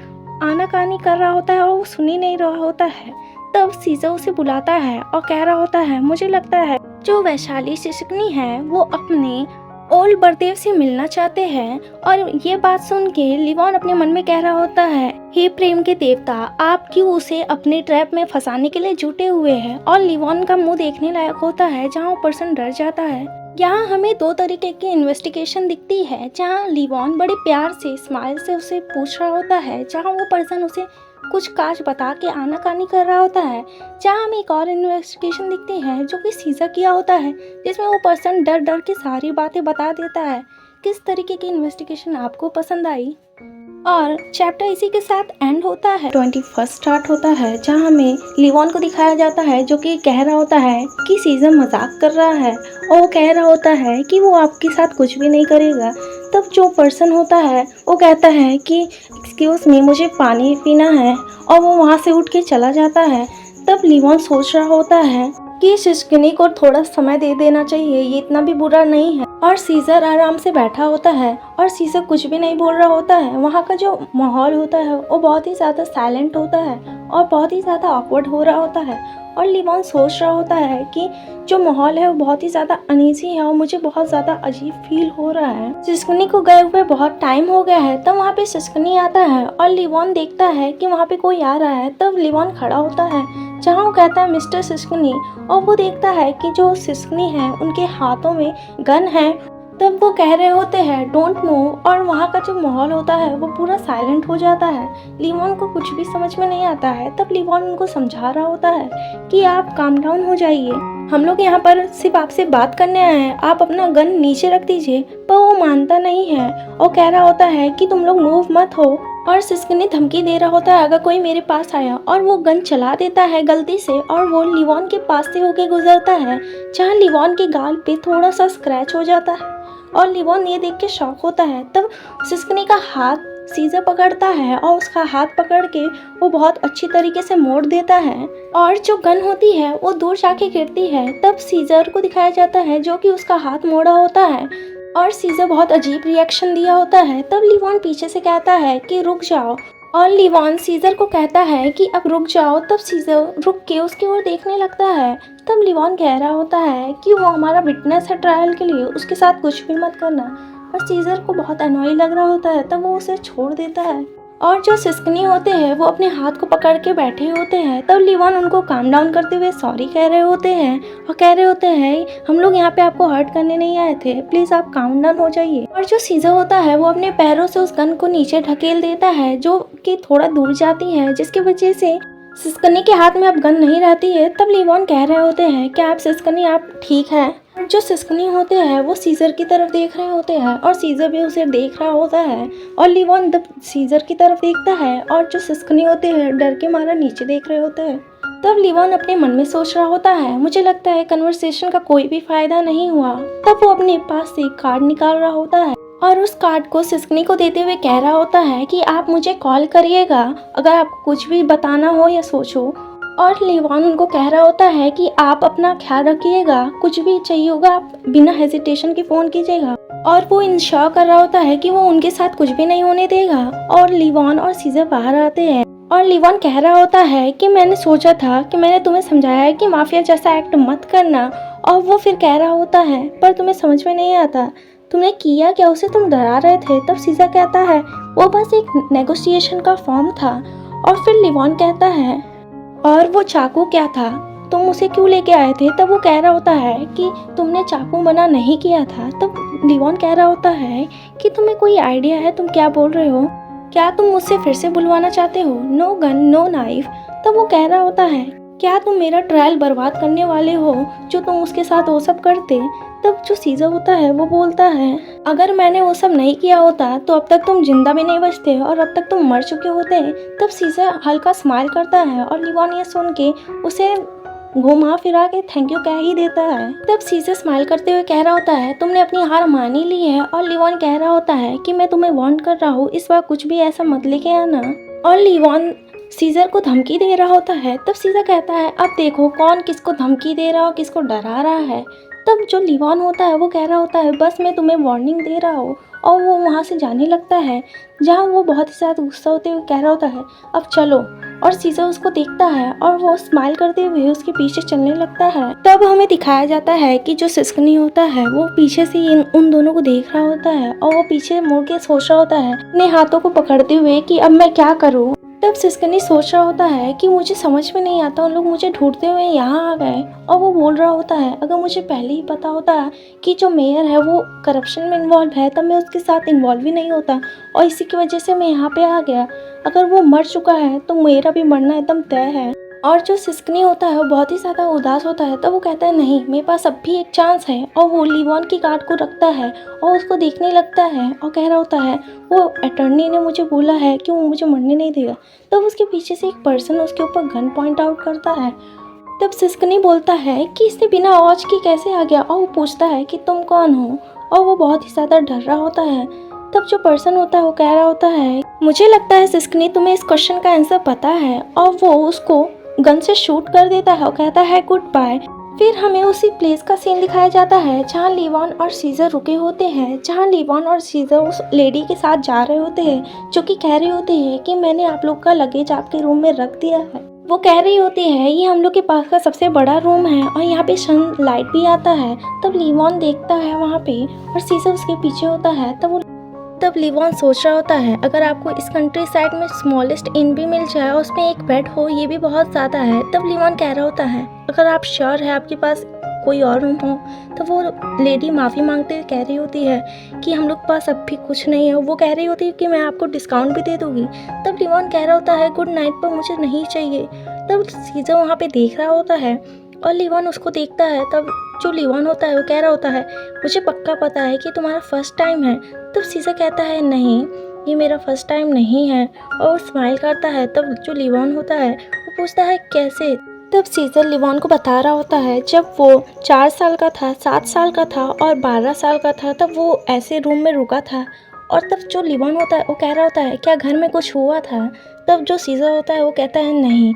आनाकानी कर रहा होता है और वो सुन ही नहीं रहा होता है। तब सीजर उसे बुलाता है और कह रहा होता है, मुझे लगता है जो वैशाली सिसकनी है वो अपने ओल्ड बरदेव से मिलना चाहते हैं। और ये बात सुन के लिवॉन अपने मन में कह रहा होता है, हे प्रेम के देवता, आप क्यों उसे अपने ट्रैप में फंसाने के लिए जुटे हुए हैं। और लिवॉन का मुंह देखने लायक होता है जहाँ वो पर्सन डर जाता है। यहाँ हमें दो तरीके की इन्वेस्टिगेशन दिखती है, जहाँ लिवॉन बड़े प्यार से स्माइल से उसे पूछ रहा होता है, जहाँ वो पर्सन उसे कुछ काज बता के आनाकानी कर रहा होता है। जहाँ हमें एक और इन्वेस्टिगेशन दिखती है जो कि सीजर किया होता है, जिसमें वो पर्सन डर डर के सारी बातें बता देता है। किस तरीके की इन्वेस्टिगेशन आपको पसंद आई? और चैप्टर इसी के साथ एंड होता है। 21 स्टार्ट होता है, जहाँ हमें लिवॉन को दिखाया जाता है जो कि कह रहा होता है कि सीजर मजाक कर रहा है, और वो कह रहा होता है कि वो आपके साथ कुछ भी नहीं करेगा। तब जो पर्सन होता है वो कहता है कि एक्सक्यूज़ मी, मुझे पानी पीना है, और वो वहाँ से उठ के चला जाता है। तब लिवॉन सोच रहा होता है कि सिस्किनी को थोड़ा समय दे देना चाहिए, ये इतना भी बुरा नहीं है। और सीजर आराम से बैठा होता है और सीजर कुछ भी नहीं बोल रहा होता है। वहाँ का जो माहौल होता है वो बहुत ही ज़्यादा साइलेंट होता है और बहुत ही ज़्यादा ऑकवर्ड हो रहा होता है। और लिवॉन सोच रहा होता है कि जो माहौल है वो बहुत ही ज़्यादा अनईजी है और मुझे बहुत ज़्यादा अजीब फील हो रहा है। सिस्कनी को गए हुए बहुत टाइम हो गया है। तब वहाँ पे सिस्कनी आता है और लिवॉन देखता है कि वहाँ पे कोई आ रहा है। तब लिवॉन खड़ा होता है, जहाँ वो कहता है मिस्टर सिस्कनी, और वो देखता है कि जो सिस्कनी है उनके हाथों में गन है। तब वो कह रहे होते हैं डोंट मूव, और वहाँ का जो माहौल होता है वो पूरा साइलेंट हो जाता है। लिवॉन को कुछ भी समझ में नहीं आता है। तब लिवॉन उनको समझा रहा होता है कि आप काम डाउन हो जाइए, हम लोग यहाँ पर सिर्फ आपसे बात करने आए हैं, आप अपना गन नीचे रख दीजिए। पर वो मानता नहीं है और कह रहा होता है कि तुम लोग मूव मत हो। और सिस्कनी धमकी दे रहा होता है अगर कोई मेरे पास आया, और वो गन चला देता है गलती से, और वो लिवॉन के पास से होके गुजरता है, जहाँ लिवॉन के गाल पे थोड़ा सा स्क्रैच हो जाता है। और लिवॉन ये देख के शॉक होता है। तब सिस्कनी का हाथ सीजर पकड़ता है और उसका हाथ पकड़ के वो बहुत अच्छी तरीके से मोड़ देता है, और जो गन होती है वो दूर जाके गिरती है। तब सीजर को दिखाया जाता है जो कि उसका हाथ मोड़ा होता है, और सीजर बहुत अजीब रिएक्शन दिया होता है। तब लिवॉन पीछे से कहता है कि रुक जाओ, और लिवॉन सीजर को कहता है कि अब रुक जाओ। तब सीजर रुक के उसकी ओर देखने लगता है। तब लिवॉन कह रहा होता है कि वो हमारा विटनेस है ट्रायल के लिए, उसके साथ कुछ भी मत करना। और सीजर को बहुत अनोई लग रहा होता है, तब वो उसे छोड़ देता है। और जो सिस्कनी होते हैं वो अपने हाथ को पकड़ के बैठे होते हैं। तब लिवॉन उनको काम डाउन करते हुए सॉरी कह रहे होते हैं और कह रहे होते हैं हम लोग यहाँ पे आपको हर्ट करने नहीं आए थे, प्लीज़ आप काम डाउन हो जाइए। और जो सीजर होता है वो अपने पैरों से उस गन को नीचे ढकेल देता है, जो कि थोड़ा दूर जाती है, जिसकी वजह से सिस्कनी के हाथ में अब गन नहीं रहती है। तब लिवॉन कह रहे होते हैं क्या आप सिस्कनी आप ठीक है। जो सिस्कनी होते हैं वो सीजर की तरफ देख रहे होते हैं और सीजर भी उसे देख रहा होता है, और लिवॉन तब सीजर की तरफ देखता है, और जो सिस्कनी होते हैं डर के मारा नीचे देख रहे होते हैं। तब लिवॉन अपने मन में सोच रहा होता है मुझे लगता है कन्वर्सेशन का कोई भी फायदा नहीं हुआ। तब वो अपने पास से एक कार्ड निकाल रहा होता है और उस कार्ड को सिस्कनी को देते हुए कह रहा होता है कि आप मुझे कॉल करिएगा अगर आपको कुछ भी बताना हो या सोचो। और लिवॉन उनको कह रहा होता है कि आप अपना ख्याल रखिएगा, कुछ भी चाहिए होगा आप बिना हेजिटेशन के फ़ोन कीजिएगा। और वो इंश्योर कर रहा होता है कि वो उनके साथ कुछ भी नहीं होने देगा। और लिवॉन और सीजर बाहर आते हैं और लिवॉन कह रहा होता है कि मैंने सोचा था कि मैंने तुम्हें समझाया है कि माफिया जैसा एक्ट मत करना। और वो फिर कह रहा होता है पर तुम्हें समझ में नहीं आता तुमने किया क्या, उसे तुम डरा रहे थे। तब सीजर कहता है वो बस एक नेगोशिएशन का फॉर्म था। और फिर लिवॉन कहता है और वो चाकू क्या था, तुम उसे क्यों लेके आए थे। तब वो कह रहा होता है कि तुमने चाकू मना नहीं किया था। तब लिवॉन कह रहा होता है कि तुम्हें कोई आइडिया है तुम क्या बोल रहे हो, क्या तुम मुझसे फिर से बुलवाना चाहते हो, नो गन नो नाइफ। तब वो कह रहा होता है क्या तुम मेरा ट्रायल बर्बाद करने वाले हो जो तुम उसके साथ वो सब करते। तब जो सीजर होता है वो बोलता है अगर मैंने वो सब नहीं किया होता तो अब तक तुम जिंदा भी नहीं बचते और अब तक तुम मर चुके होते। तब सीजर हल्का स्माइल करता है और लिवॉन ये सुन के उसे घुमा फिरा के थैंक यू कह ही देता है। तब सीजर स्माइल करते हुए कह रहा होता है तुमने अपनी हार मान ही ली है। और लिवॉन कह रहा होता है कि मैं तुम्हें वार्न कर रहा हूँ, इस बार कुछ भी ऐसा मत लेके आना। और लिवॉन सीजर को धमकी दे रहा होता है। तब सीजर कहता है अब देखो कौन किसको धमकी दे रहा हो, किसको डरा रहा है। तब जो लिवॉन होता है वो कह रहा होता है बस मैं तुम्हें वार्निंग दे रहा हूँ, और वो वहाँ से जाने लगता है, जहाँ वो बहुत ही ज़्यादा गुस्सा होते हुए कह रहा होता है अब चलो। और सीजर उसको देखता है और वो स्माइल करते हुए उसके पीछे चलने लगता है। तब हमें दिखाया जाता है कि जो सिस्कनी होता है वो पीछे से उन दोनों को देख रहा होता है और वो पीछे मुड़ के सोच रहा होता है अपने हाथों को पकड़ते हुए कि अब मैं क्या करूँ। तब सिस्कनी सोच रहा होता है कि मुझे समझ में नहीं आता, उन लोग मुझे ढूंढते हुए यहाँ आ गए। और वो बोल रहा होता है अगर मुझे पहले ही पता होता कि जो मेयर है वो करप्शन में इन्वॉल्व है तब मैं उसके साथ इन्वॉल्व ही नहीं होता और इसी की वजह से मैं यहाँ पे आ गया। अगर वो मर चुका है तो मेरा भी मरना एकदम तय है। और जो सिस्कनी होता है वो बहुत ही ज़्यादा उदास होता है। तो वो कहता है नहीं, मेरे पास अब भी एक चांस है। और वो लीवान की कार्ड को रखता है और उसको देखने लगता है और कह रहा होता है वो अटर्नी ने मुझे बोला है कि वो मुझे मरने नहीं देगा। तब उसके पीछे से एक पर्सन उसके ऊपर गन पॉइंट आउट करता है। तब सिस्कनी बोलता है कि इसने बिना आवाज़ के कैसे आ गया, और वो पूछता है कि तुम कौन हो। और वो बहुत ही ज़्यादा डर रहा होता है। तब जो पर्सन होता है वो कह रहा होता है मुझे लगता है सिस्कनी तुम्हें इस क्वेश्चन का आंसर पता है। और वो उसको गन से शूट कर देता है और कहता है गुड बाय। फिर हमें उसी प्लेस का सीन दिखाया जाता है जहाँ लीवान और सीजर रुके होते हैं, जहाँ लीवान और सीजर उस लेडी के साथ जा रहे होते हैं जो कि कह रही होती है कि मैंने आप लोग का लगेज आपके रूम में रख दिया है। वो कह रही होती है ये हम लोग के पास का सबसे बड़ा रूम है और यहाँ पे सन लाइट भी आता है। तब लीवान देखता है वहाँ पे और सीजर उसके पीछे होता है। तब लीवान सोच रहा होता है अगर आपको इस कंट्री साइड में स्मॉलेस्ट इन भी मिल जाए और उसमें एक बेड हो ये भी बहुत ज़्यादा है। तब लीवान कह रहा होता है अगर आप श्योर है आपके पास कोई और रूम हो। तो वो लेडी माफ़ी मांगते हुए कह रही होती है कि हम लोग के पास अब भी कुछ नहीं है। वो कह रही होती है कि मैं आपको डिस्काउंट भी दे दूँगी। तब लीवान कह रहा होता है गुड नाइट पर मुझे नहीं चाहिए। तब सीजर वहाँ पे देख रहा होता है और लीवान उसको देखता है। तब जो लीवान होता है वो कह रहा होता है मुझे पक्का पता है कि तुम्हारा फर्स्ट टाइम है। तब सीजर कहता है नहीं, ये मेरा फर्स्ट टाइम नहीं है और वो स्माइल करता है। तब जो लीवान होता है वो पूछता है कैसे। तब सीजर लीवान को बता रहा होता है जब वो 4 साल का था, 7 साल का था और 12 साल का था तब वो ऐसे रूम में रुका था। और तब जो लीवान होता है वो कह रहा होता है क्या घर में कुछ हुआ था। तब जो सीजर होता है वो कहता है नहीं।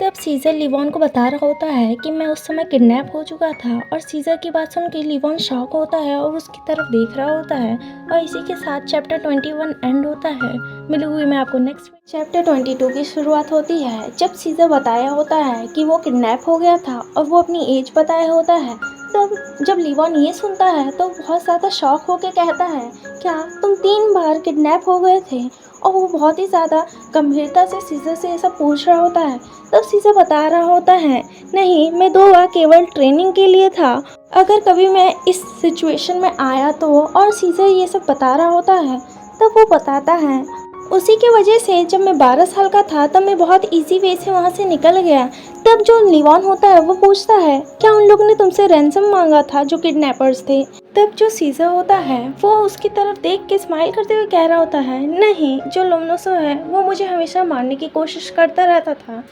तब सीजर लीवान को बता रहा होता है कि मैं उस समय किडनैप हो चुका था। और सीजर की बात सुन के लीवान शॉक होता है और उसकी तरफ देख रहा होता है। और इसी के साथ चैप्टर 21 एंड होता है। मिलूंगी मैं आपको नेक्स्ट चैप्टर 22 की शुरुआत होती है जब सीजर बताया होता है कि वो किडनैप हो गया था और वो अपनी एज बताया होता है। तब जब लीवान ये सुनता है तो बहुत ज़्यादा शॉक होकर कहता है क्या तुम 3 बार किडनैप हो गए थे। और वो बहुत ही ज़्यादा गंभीरता से सीजर से ऐसा पूछ रहा होता है। तब सीजर बता रहा होता है नहीं, मैं 2 बार केवल ट्रेनिंग के लिए था, अगर कभी मैं इस सिचुएशन में आया तो। और सीजर ये सब बता रहा होता है। तब वो बताता है उसी की वजह से जब मैं 12 साल का था तब मैं बहुत इजी वे से वहाँ से निकल गया। तब जो लीवान होता है वो पूछता है क्या उन लोगों ने तुमसे रैंसम मांगा था जो किडनैपर्स थे। तब जो सीजर होता है वो उसकी तरफ देख के स्माइल करते हुए कह रहा होता है नहीं, जो लोमनोसो है वो मुझे हमेशा मारने की कोशिश करता रहता था।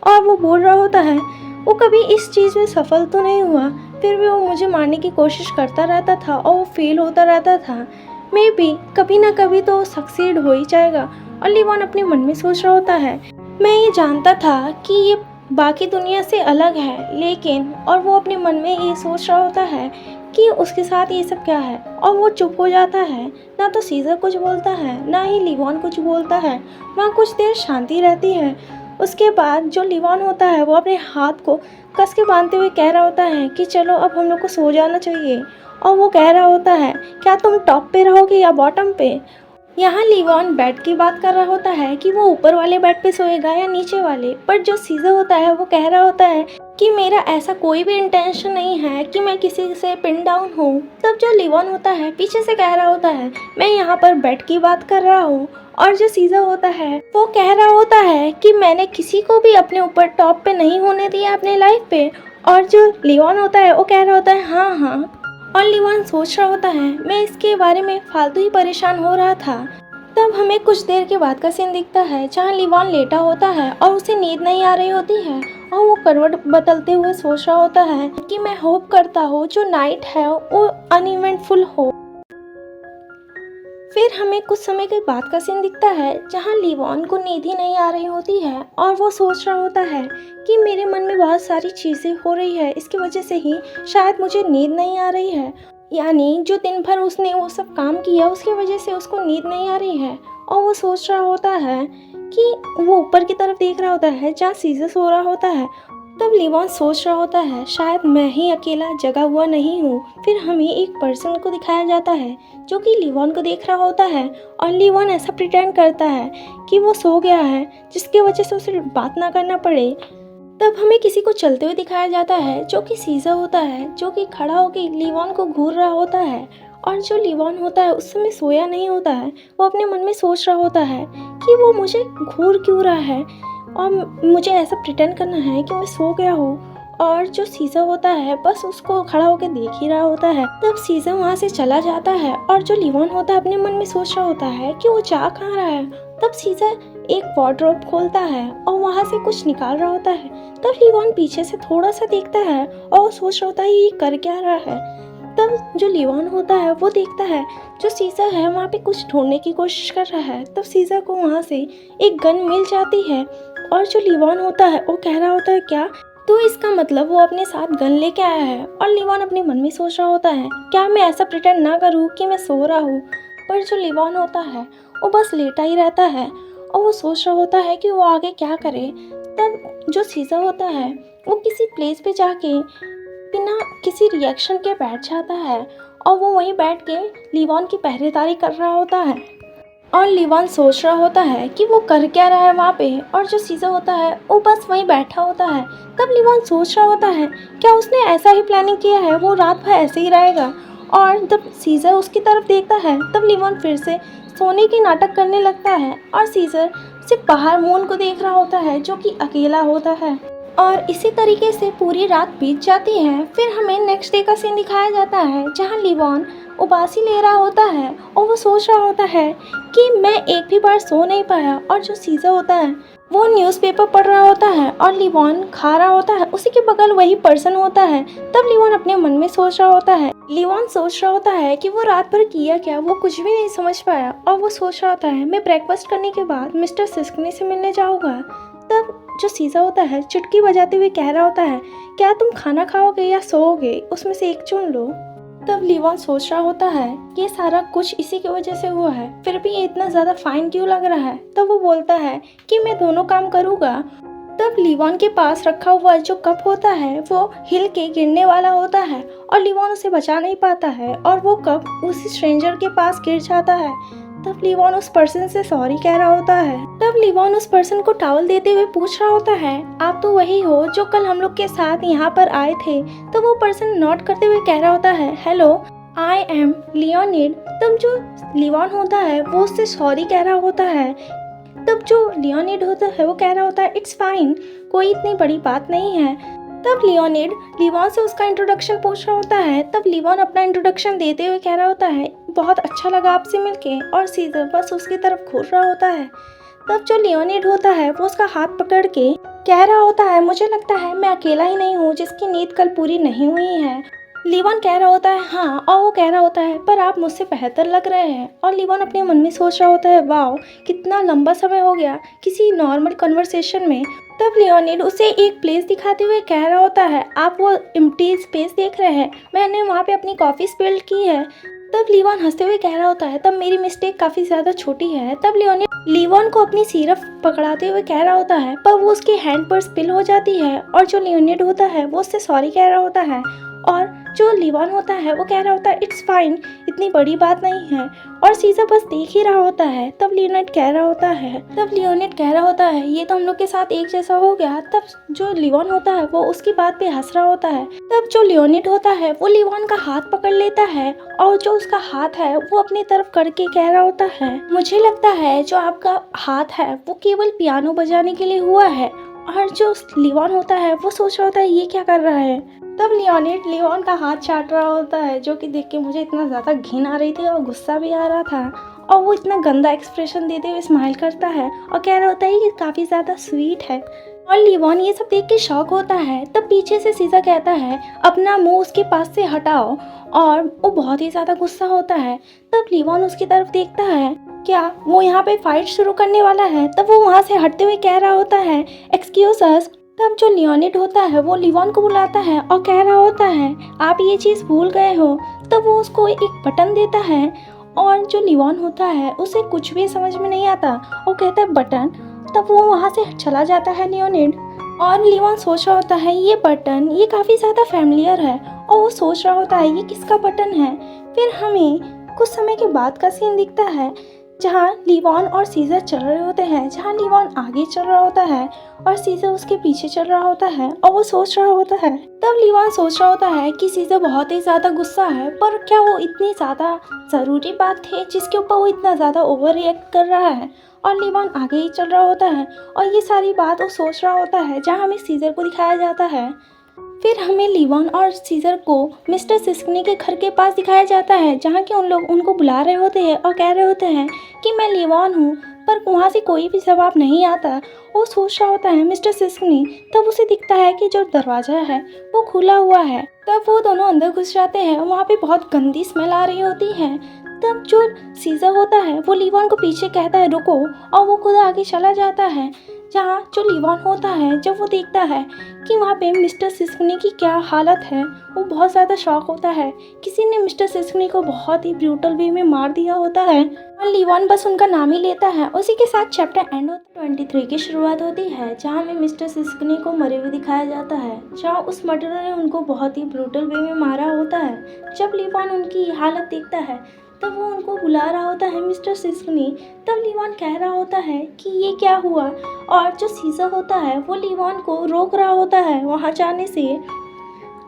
और वो बोल रहा होता है वो कभी इस चीज़ में सफल तो नहीं हुआ, फिर भी वो मुझे मारने की कोशिश करता रहता था और वो फेल होता रहता था। मे बी कभी ना कभी तो सक्सीड हो ही जाएगा। और लीवान अपने मन में सोच रहा होता है मैं ये जानता था कि ये बाकी दुनिया से अलग है, लेकिन और वो अपने मन में ये सोच रहा होता है कि उसके साथ ये सब क्या है। और वो चुप हो जाता है। ना तो सीजर कुछ बोलता है ना ही लीवान कुछ बोलता है। वहाँ कुछ देर शांति रहती है। उसके बाद जो लीवान होता है वो अपने हाथ को कस के बांधते हुए कह रहा होता है कि चलो अब हम लोग को सो जाना चाहिए। और वो कह रहा होता है क्या तुम टॉप पे रहोगे या बॉटम पे। यहाँ लीवान बेड की बात कर रहा होता है कि वो ऊपर वाले बेड पे सोएगा या नीचे वाले, पर जो सीजर होता है वो कह रहा होता है कि मेरा ऐसा कोई भी इंटेंशन नहीं है कि मैं किसी से पिन डाउन हूँ। तब जो लीवान होता है पीछे से कह रहा होता है मैं यहाँ पर बेड की बात कर रहा हूँ। और जो सीजर होता है वो कह रहा होता है कि मैंने किसी को भी अपने ऊपर टॉप पे नहीं होने दिया अपने लाइफ पे। और जो लीवान होता है वो कह रहा होता है हाँ हाँ। और लीवान सोच रहा होता है मैं इसके बारे में फालतू ही परेशान हो रहा था। तब हमें कुछ देर के बाद का सीन दिखता है जहाँ लीवान लेटा होता है और उसे नींद नहीं आ रही होती है और वो करवट बदलते हुए सोच रहा होता है कि मैं होप करता हूँ जो नाइट है वो अनइवेंटफुल हो। फिर हमें कुछ समय के बाद का सीन दिखता है जहाँ लीवान को नींद ही नहीं आ रही होती है और वो सोच रहा होता है कि मेरे मन में बहुत सारी चीज़ें हो रही है, इसकी वजह से ही शायद मुझे नींद नहीं आ रही है। यानी जो दिन भर उसने वो सब काम किया उसकी वजह से उसको नींद नहीं आ रही है। और वो सोच रहा होता है कि वो ऊपर की तरफ देख रहा होता है जहाँ सीजर सो रहा होता है। तब लिवॉन सोच रहा होता है शायद मैं ही अकेला जगा हुआ नहीं हूँ। फिर हमें एक पर्सन को दिखाया जाता है जो कि लिवॉन को देख रहा होता है और लिवॉन ऐसा प्रिटेंड करता है कि वो सो गया है जिसकी वजह से उसे बात ना करना पड़े। तब हमें किसी को चलते हुए दिखाया जाता है जो कि सीजर होता है, जो कि खड़ा होकर लिवॉन को घूर रहा होता है। और जो लिवॉन होता है उस समय सोया नहीं होता है, वो अपने मन में सोच रहा होता है कि वो मुझे घूर क्यों रहा है और मुझे ऐसा प्रिटेंड करना है कि मैं सो गया हूँ। और जो सीजर होता है बस उसको खड़ा होकर देख ही रहा होता है। तब सीजर वहाँ से चला जाता है और जो लिवॉन होता है अपने मन में सोच रहा होता है कि वो जा कहाँ रहा है। तब सीजर एक वार्डरोब खोलता है और वहाँ से कुछ निकाल रहा होता है। तब लिवॉन पीछे से थोड़ा सा देखता है और वो सोच रहा होता है ये कर क्या रहा है। तब जो लिवॉन होता है वो देखता है जो सीजर है वहाँ पे कुछ ढूंढने की कोशिश कर रहा है। तब सीजर को वहाँ से एक गन मिल जाती है और जो लिवॉन होता है वो कह रहा होता है क्या, तो इसका मतलब वो अपने साथ गन लेके आया है। और लिवॉन अपने मन में सोच रहा होता है क्या मैं ऐसा प्रिटेंड ना करूँ कि मैं सो रहा हूँ। पर जो लिवॉन होता है वो बस लेटा ही रहता है और वो सोच रहा होता है कि वो आगे क्या करे। तब जो सीजर होता है वो किसी प्लेस पे जाके बिना किसी रिएक्शन के बैठ जाता है और वो वहीं बैठ के लिवॉन की पहरेदारी कर रहा होता है। और लिवॉन सोच रहा होता है कि वो कर क्या रहा है वहाँ पे, और जो सीजर होता है वो बस वहीं बैठा होता है। तब लिवॉन सोच रहा होता है क्या उसने ऐसा ही प्लानिंग किया है, वो रात भर ऐसे ही रहेगा। और जब सीजर उसकी तरफ देखता है तब लिवॉन फिर से सोने की नाटक करने लगता है और सीजर सिर्फ बाहर मून को देख रहा होता है जो कि अकेला होता है। और इसी तरीके से पूरी रात बीत जाती है। फिर हमें नेक्स्ट डे का सीन दिखाया जाता है जहाँ लिवॉन उबासी ले रहा होता है और वो सोच रहा होता है कि मैं एक भी बार सो नहीं पाया। और जो सीजर होता है वो न्यूज़पेपर पढ़ रहा होता है और लिवॉन खा रहा होता है, उसी के बगल वही पर्सन होता है। तब लिवॉन अपने मन में सोच रहा होता है, लिवॉन सोच रहा होता है कि वो रात भर किया क्या, वो कुछ भी नहीं समझ पाया। और वो सोच रहा होता है मैं ब्रेकफास्ट करने के बाद मिस्टर सिस्कनी से मिलने जाऊँगा। तब जो सीजर होता है चुटकी बजाते हुए कह रहा होता है क्या तुम खाना खाओगे या सोओगे, उसमें से एक चुन लो। तब लिवॉन सोच रहा होता है ये सारा कुछ इसी की वजह से हुआ है, फिर भी ये इतना ज़्यादा फाइन क्यों लग रहा है। तब वो बोलता है कि मैं दोनों काम करूँगा। तब लिवॉन के पास रखा हुआ जो कप होता है वो हिल के गिरने वाला होता है और लिवॉन उसे बचा नहीं पाता है और वो कप उसी स्ट्रेंजर के पास गिर जाता है। तब लिवॉन उस पर्सन से सॉरी कह रहा होता है। तब लिवॉन उस पर्सन को टॉवल देते हुए पूछ रहा होता है आप तो वही हो जो कल हम लोग के साथ यहाँ पर आए थे। तो वो पर्सन नोट करते हुए कह रहा होता है हेलो आई एम लियोनिड। तब जो लिवॉन होता है वो उससे सॉरी कह रहा होता है। तब जो लियोनिड होता है वो कह रहा होता है इट्स फाइन, कोई इतनी बड़ी बात नहीं है। तब लियोनिड लिवॉन से उसका इंट्रोडक्शन पूछ रहा होता है। तब लिवॉन अपना इंट्रोडक्शन देते हुए कह रहा होता है बहुत अच्छा लगा आपसे मिलके। और सीजर बस उसकी तरफ घूर रहा होता है। तब जो लियोनिड होता है वो उसका हाथ पकड़ के कह रहा होता है मुझे लगता है मैं अकेला ही नहीं हूँ जिसकी नींद कल पूरी नहीं हुई है। लिवॉन कह रहा होता है हाँ, और वो कह रहा होता है पर आप मुझसे बेहतर लग रहे हैं। और लिवॉन अपने मन में सोच रहा होता है वाओ कितना लंबा समय हो गया किसी नॉर्मल कन्वर्सेशन में। तब लियोनिड उसे एक प्लेस दिखाते हुए कह रहा होता है आप वो एम्प्टी स्पेस देख रहे हैं, मैंने वहाँ पे अपनी कॉफ़ी स्पिल की है। तब लिवॉन हंसते हुए कह रहा होता है तब मेरी मिस्टेक काफ़ी ज़्यादा छोटी है। तब लिवॉन को अपनी सिरप पकड़ाते हुए कह रहा होता है पर वो उसके हैंड पर स्पिल हो जाती है। और जो लियोनिड होता है वो उससे सॉरी कह रहा होता है। और जो लिवॉन होता है वो कह रहा होता है इट्स फाइन, इतनी बड़ी बात नहीं है। और सीजर बस देख ही रहा होता है। तब लियोनिड कह रहा होता है ये तो हम लोग के साथ एक जैसा हो गया। तब जो लिवॉन होता है वो उसकी बात पे हंस रहा होता है। तब जो लियोनिड होता है वो लिवॉन का हाथ पकड़ लेता है और जो उसका हाथ है वो अपनी तरफ करके कह रहा होता है मुझे लगता है जो आपका हाथ है वो केवल पियानो बजाने के लिए हुआ है। और जो लिवॉन होता है वो सोच रहा होता है ये क्या कर रहा है। तब लियोनिड लिवॉन का हाथ चाट रहा होता है जो कि देख के मुझे इतना ज़्यादा घिन आ रही थी और गुस्सा भी आ रहा था। और वो इतना गंदा एक्सप्रेशन देते हुए स्माइल करता है और कह रहा होता है कि काफ़ी ज़्यादा स्वीट है। और लिवॉन ये सब देख के शॉक होता है। तब पीछे से सीजर कहता है अपना मुंह उसके पास से हटाओ, और वो बहुत ही ज़्यादा गुस्सा होता है। तब लिवॉन उसकी तरफ देखता है क्या वो यहाँ पे फाइट शुरू करने वाला है। तब वो वहाँ से हटते हुए कह रहा होता है एक्सक्यूज अस। तब जो लियोनिड होता है वो लिवॉन को बुलाता है और कह रहा होता है आप ये चीज़ भूल गए हो। तब वो उसको एक बटन देता है और जो लिवॉन होता है उसे कुछ भी समझ में नहीं आता और कहता है बटन। तब वो वहाँ से चला जाता है लियोनिड। और लियोन सोच रहा होता है ये बटन ये काफ़ी ज़्यादा फैमिलियर है, और वो सोच रहा होता है ये किसका बटन है। फिर हमें कुछ समय के बाद का सीन दिखता है जहाँ लियोन और सीजर चल रहे होते हैं, जहाँ लियोन आगे चल रहा होता है और सीजर उसके पीछे चल रहा होता है, और वो सोच रहा होता है। तब लियोन सोच रहा होता है कि सीजर बहुत ही ज़्यादा गुस्सा है, पर क्या वो इतनी ज़्यादा ज़रूरी बात थी जिसके ऊपर वो इतना ज़्यादा ओवर रिएक्ट कर रहा है। और लियोन आगे ही चल रहा होता है और ये सारी बात वो सोच रहा होता है, जहाँ हमें सीजर को दिखाया जाता है। फिर हमें लियोन और सीजर को मिस्टर सिस्कनी के घर के पास दिखाया जाता है, जहाँ कि उन लोग उनको बुला रहे होते हैं और कह रहे होते हैं कि मैं लियोन हूँ, पर वहाँ से कोई भी जवाब नहीं आता। वो सोच रहा होता है मिस्टर सिस्कनी, तब उसे दिखता है कि जो दरवाज़ा है वो खुला हुआ है। तब वो दोनों अंदर घुस जाते हैं, वहाँ पे बहुत गंदी स्मेल आ रही होती है। तब जो सीजर होता है वो लियोन को पीछे कहता है रुको, और वो खुद आगे चला जाता है। जहाँ जो लियोन होता है जब वो देखता है कि वहाँ पे मिस्टर सिस्कनी की क्या हालत है, वो बहुत ज़्यादा शॉक होता है। किसी ने मिस्टर सिस्कनी को बहुत ही ब्रूटल वे में मार दिया होता है और लियोन बस उनका नाम ही लेता है। उसी के साथ चैप्टर एंड होता है। 23 की शुरुआत होती है, जहाँ में मिस्टर सिस्कनी को मरे हुए दिखाया जाता है, जहाँ उस मर्डरर ने उनको बहुत ही ब्रूटल वे में मारा होता है। जब लियोन उनकी हालत देखता है तब वो उनको बुला रहा होता है मिस्टर सिस्कनी। तब लियोन कह रहा होता है कि ये क्या हुआ, और जो सीजर होता है वो लियोन को रोक रहा होता है वहाँ जाने से।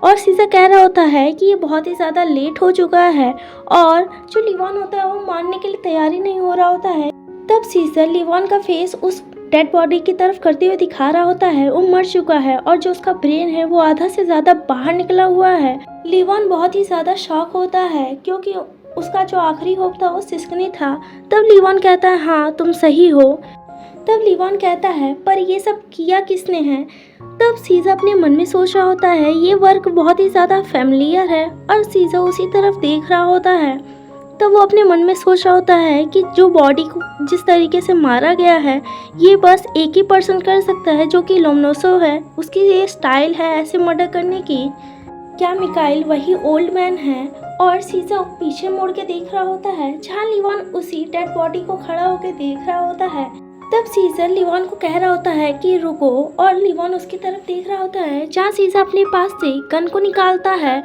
और सीजर कह रहा होता है कि ये बहुत ही ज़्यादा लेट हो चुका है, और जो लियोन होता है वो मानने के लिए तैयारी नहीं हो रहा होता है। तब सीजर लियोन का फेस उस डेड बॉडी की तरफ करते हुए दिखा रहा होता है। वो मर चुका है और जो उसका ब्रेन है वो आधा से ज़्यादा बाहर निकला हुआ है। लियोन बहुत ही ज़्यादा शॉक होता है, क्योंकि उसका जो आखिरी होप था वो सिस्कनी था। तब लियोन कहता है हाँ तुम सही हो। तब लियोन कहता है पर ये सब किया किसने है। तब सीजर अपने मन में सोच रहा होता है ये वर्क बहुत ही ज़्यादा फैमिलियर है, और सीजर उसी तरफ देख रहा होता है। तब वो अपने मन में सोच रहा होता है कि जो बॉडी को जिस तरीके से मारा गया है ये बस एक ही पर्सन कर सकता है, जो कि लोमनोसो है। उसकी ये स्टाइल है ऐसे मर्डर करने की। क्या मिकाइल वही ओल्ड मैन है। और सीजर पीछे मुड़ के देख रहा होता है, जहाँ लियोन उसी डेड बॉडी को खड़ा होकर देख रहा होता है। तब सीजर लियोन को कह रहा होता है कि रुको, और लियोन उसकी तरफ देख रहा होता है, जहाँ सीजर अपने पास से गन को निकालता है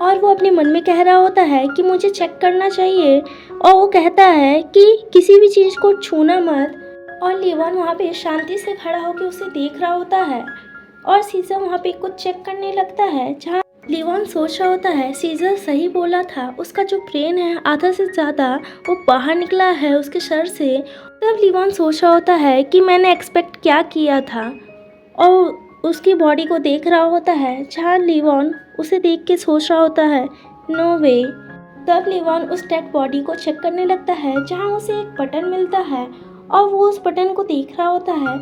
और वो अपने मन में कह रहा होता है कि मुझे चेक करना चाहिए। और वो कहता है कि किसी भी चीज़ को छूना मत। और लियोन वहाँ पे शांति से खड़ा होकर उसे देख रहा होता है, और सीजर वहाँ पे कुछ चेक करने लगता है। जहाँ लियोन सोच रहा होता है सीजर सही बोला था, उसका जो ब्रेन है आधा से ज़्यादा वो बाहर निकला है उसके सर से। तब लियोन सोच रहा होता है कि मैंने एक्सपेक्ट क्या किया था, और उसकी बॉडी को देख रहा होता है, जहाँ लियोन उसे देख के सोच रहा होता है नो वे। तब लियोन उस डेड बॉडी को चेक करने लगता है, जहाँ उसे एक बटन मिलता है, और वो उस बटन को देख रहा होता है,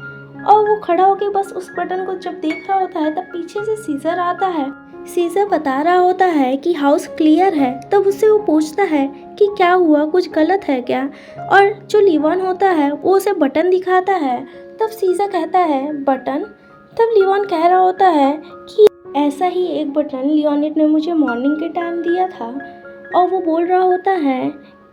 और वो खड़ा होकर बस उस बटन को जब देख रहा होता है तब पीछे से सीजर आता है। सीजर बता रहा होता है कि हाउस क्लियर है। तब उससे वो पूछता है कि क्या हुआ, कुछ गलत है क्या। और जो लियोन होता है वो उसे बटन दिखाता है। तब सीजर कहता है बटन। तब लियोन कह रहा होता है कि ऐसा ही एक बटन लियोनिड ने मुझे मॉर्निंग के टाइम दिया था, और वो बोल रहा होता है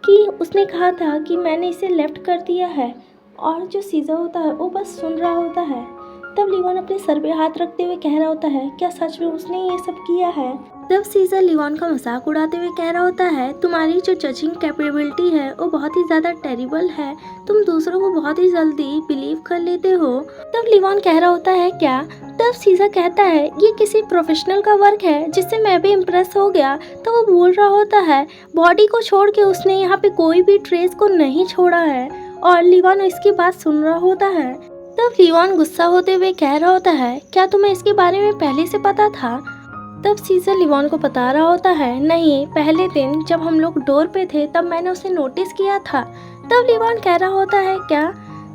कि उसने कहा था कि मैंने इसे लेफ्ट कर दिया है। और जो सीजर होता है वो बस सुन रहा होता है। तब लियोन अपने सर पे हाथ रखते हुए कह रहा होता है क्या सच में उसने ये सब किया है। तब सीजर लियोन का मजाक उड़ाते हुए कह रहा होता है तुम्हारी जो जजिंग कैपेबिलिटी है वो बहुत ही ज़्यादा टेरिबल है, तुम दूसरों को बहुत ही जल्दी बिलीव कर लेते हो। तब लियोन कह रहा होता है क्या। तब सीजर कहता है ये किसी प्रोफेशनल का वर्क है जिससे मैं भी इम्प्रेस हो गया। तो वो बोल रहा होता है बॉडी को छोड़ के उसने यहाँ पे कोई भी ट्रेस को नहीं छोड़ा है, और लियोन इसकी बात सुन रहा होता है। तब लियोन गुस्सा होते हुए कह रहा होता है क्या तुम्हें इसके बारे में पहले से पता था। तब सीजर लियोन को बता रहा होता है नहीं, पहले दिन जब हम लोग डोर पे थे तब मैंने उसे नोटिस किया था। तब लियोन कह रहा होता है क्या,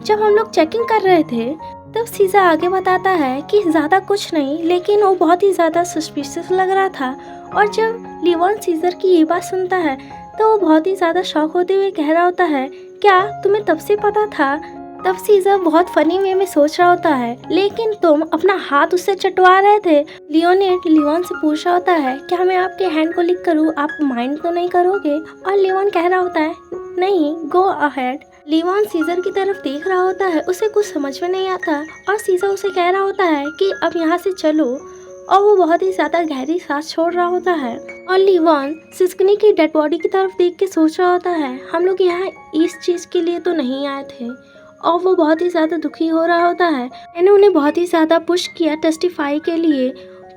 जब हम लोग चेकिंग कर रहे थे। तब सीजर आगे बताता है कि ज़्यादा कुछ नहीं, लेकिन वो बहुत ही ज़्यादा सस्पिशियस लग रहा था। और जब लियोन सीजर की ये बात सुनता है तो वो बहुत ही ज़्यादा शॉक होते हुए कह रहा होता है क्या तुम्हें तब से पता था। तब सीजर बहुत फनी वे में सोच रहा होता है लेकिन तुम अपना हाथ उससे चटवा रहे थे। लियोनिड लियोन से पूछ रहा होता है क्या मैं आपके हैंड को लिक करूँ, आप माइंड तो नहीं करोगे। और लियोन कह रहा होता है नहीं, गो अहेड। लीवान सीजर की तरफ देख रहा होता है, उसे कुछ समझ में नहीं आता और सीजर उसे कह रहा होता है कि अब यहाँ से चलो, और वो बहुत ही ज़्यादा गहरी सांस छोड़ रहा होता है। और लीवान सिस्कनी की डेड बॉडी की तरफ देख के सोच रहा होता है, हम लोग यहाँ इस चीज़ के लिए तो नहीं आए थे। और वो बहुत ही ज़्यादा दुखी हो रहा होता है। मैंने उन्हें बहुत ही ज़्यादा पुश किया टेस्टिफाई के लिए,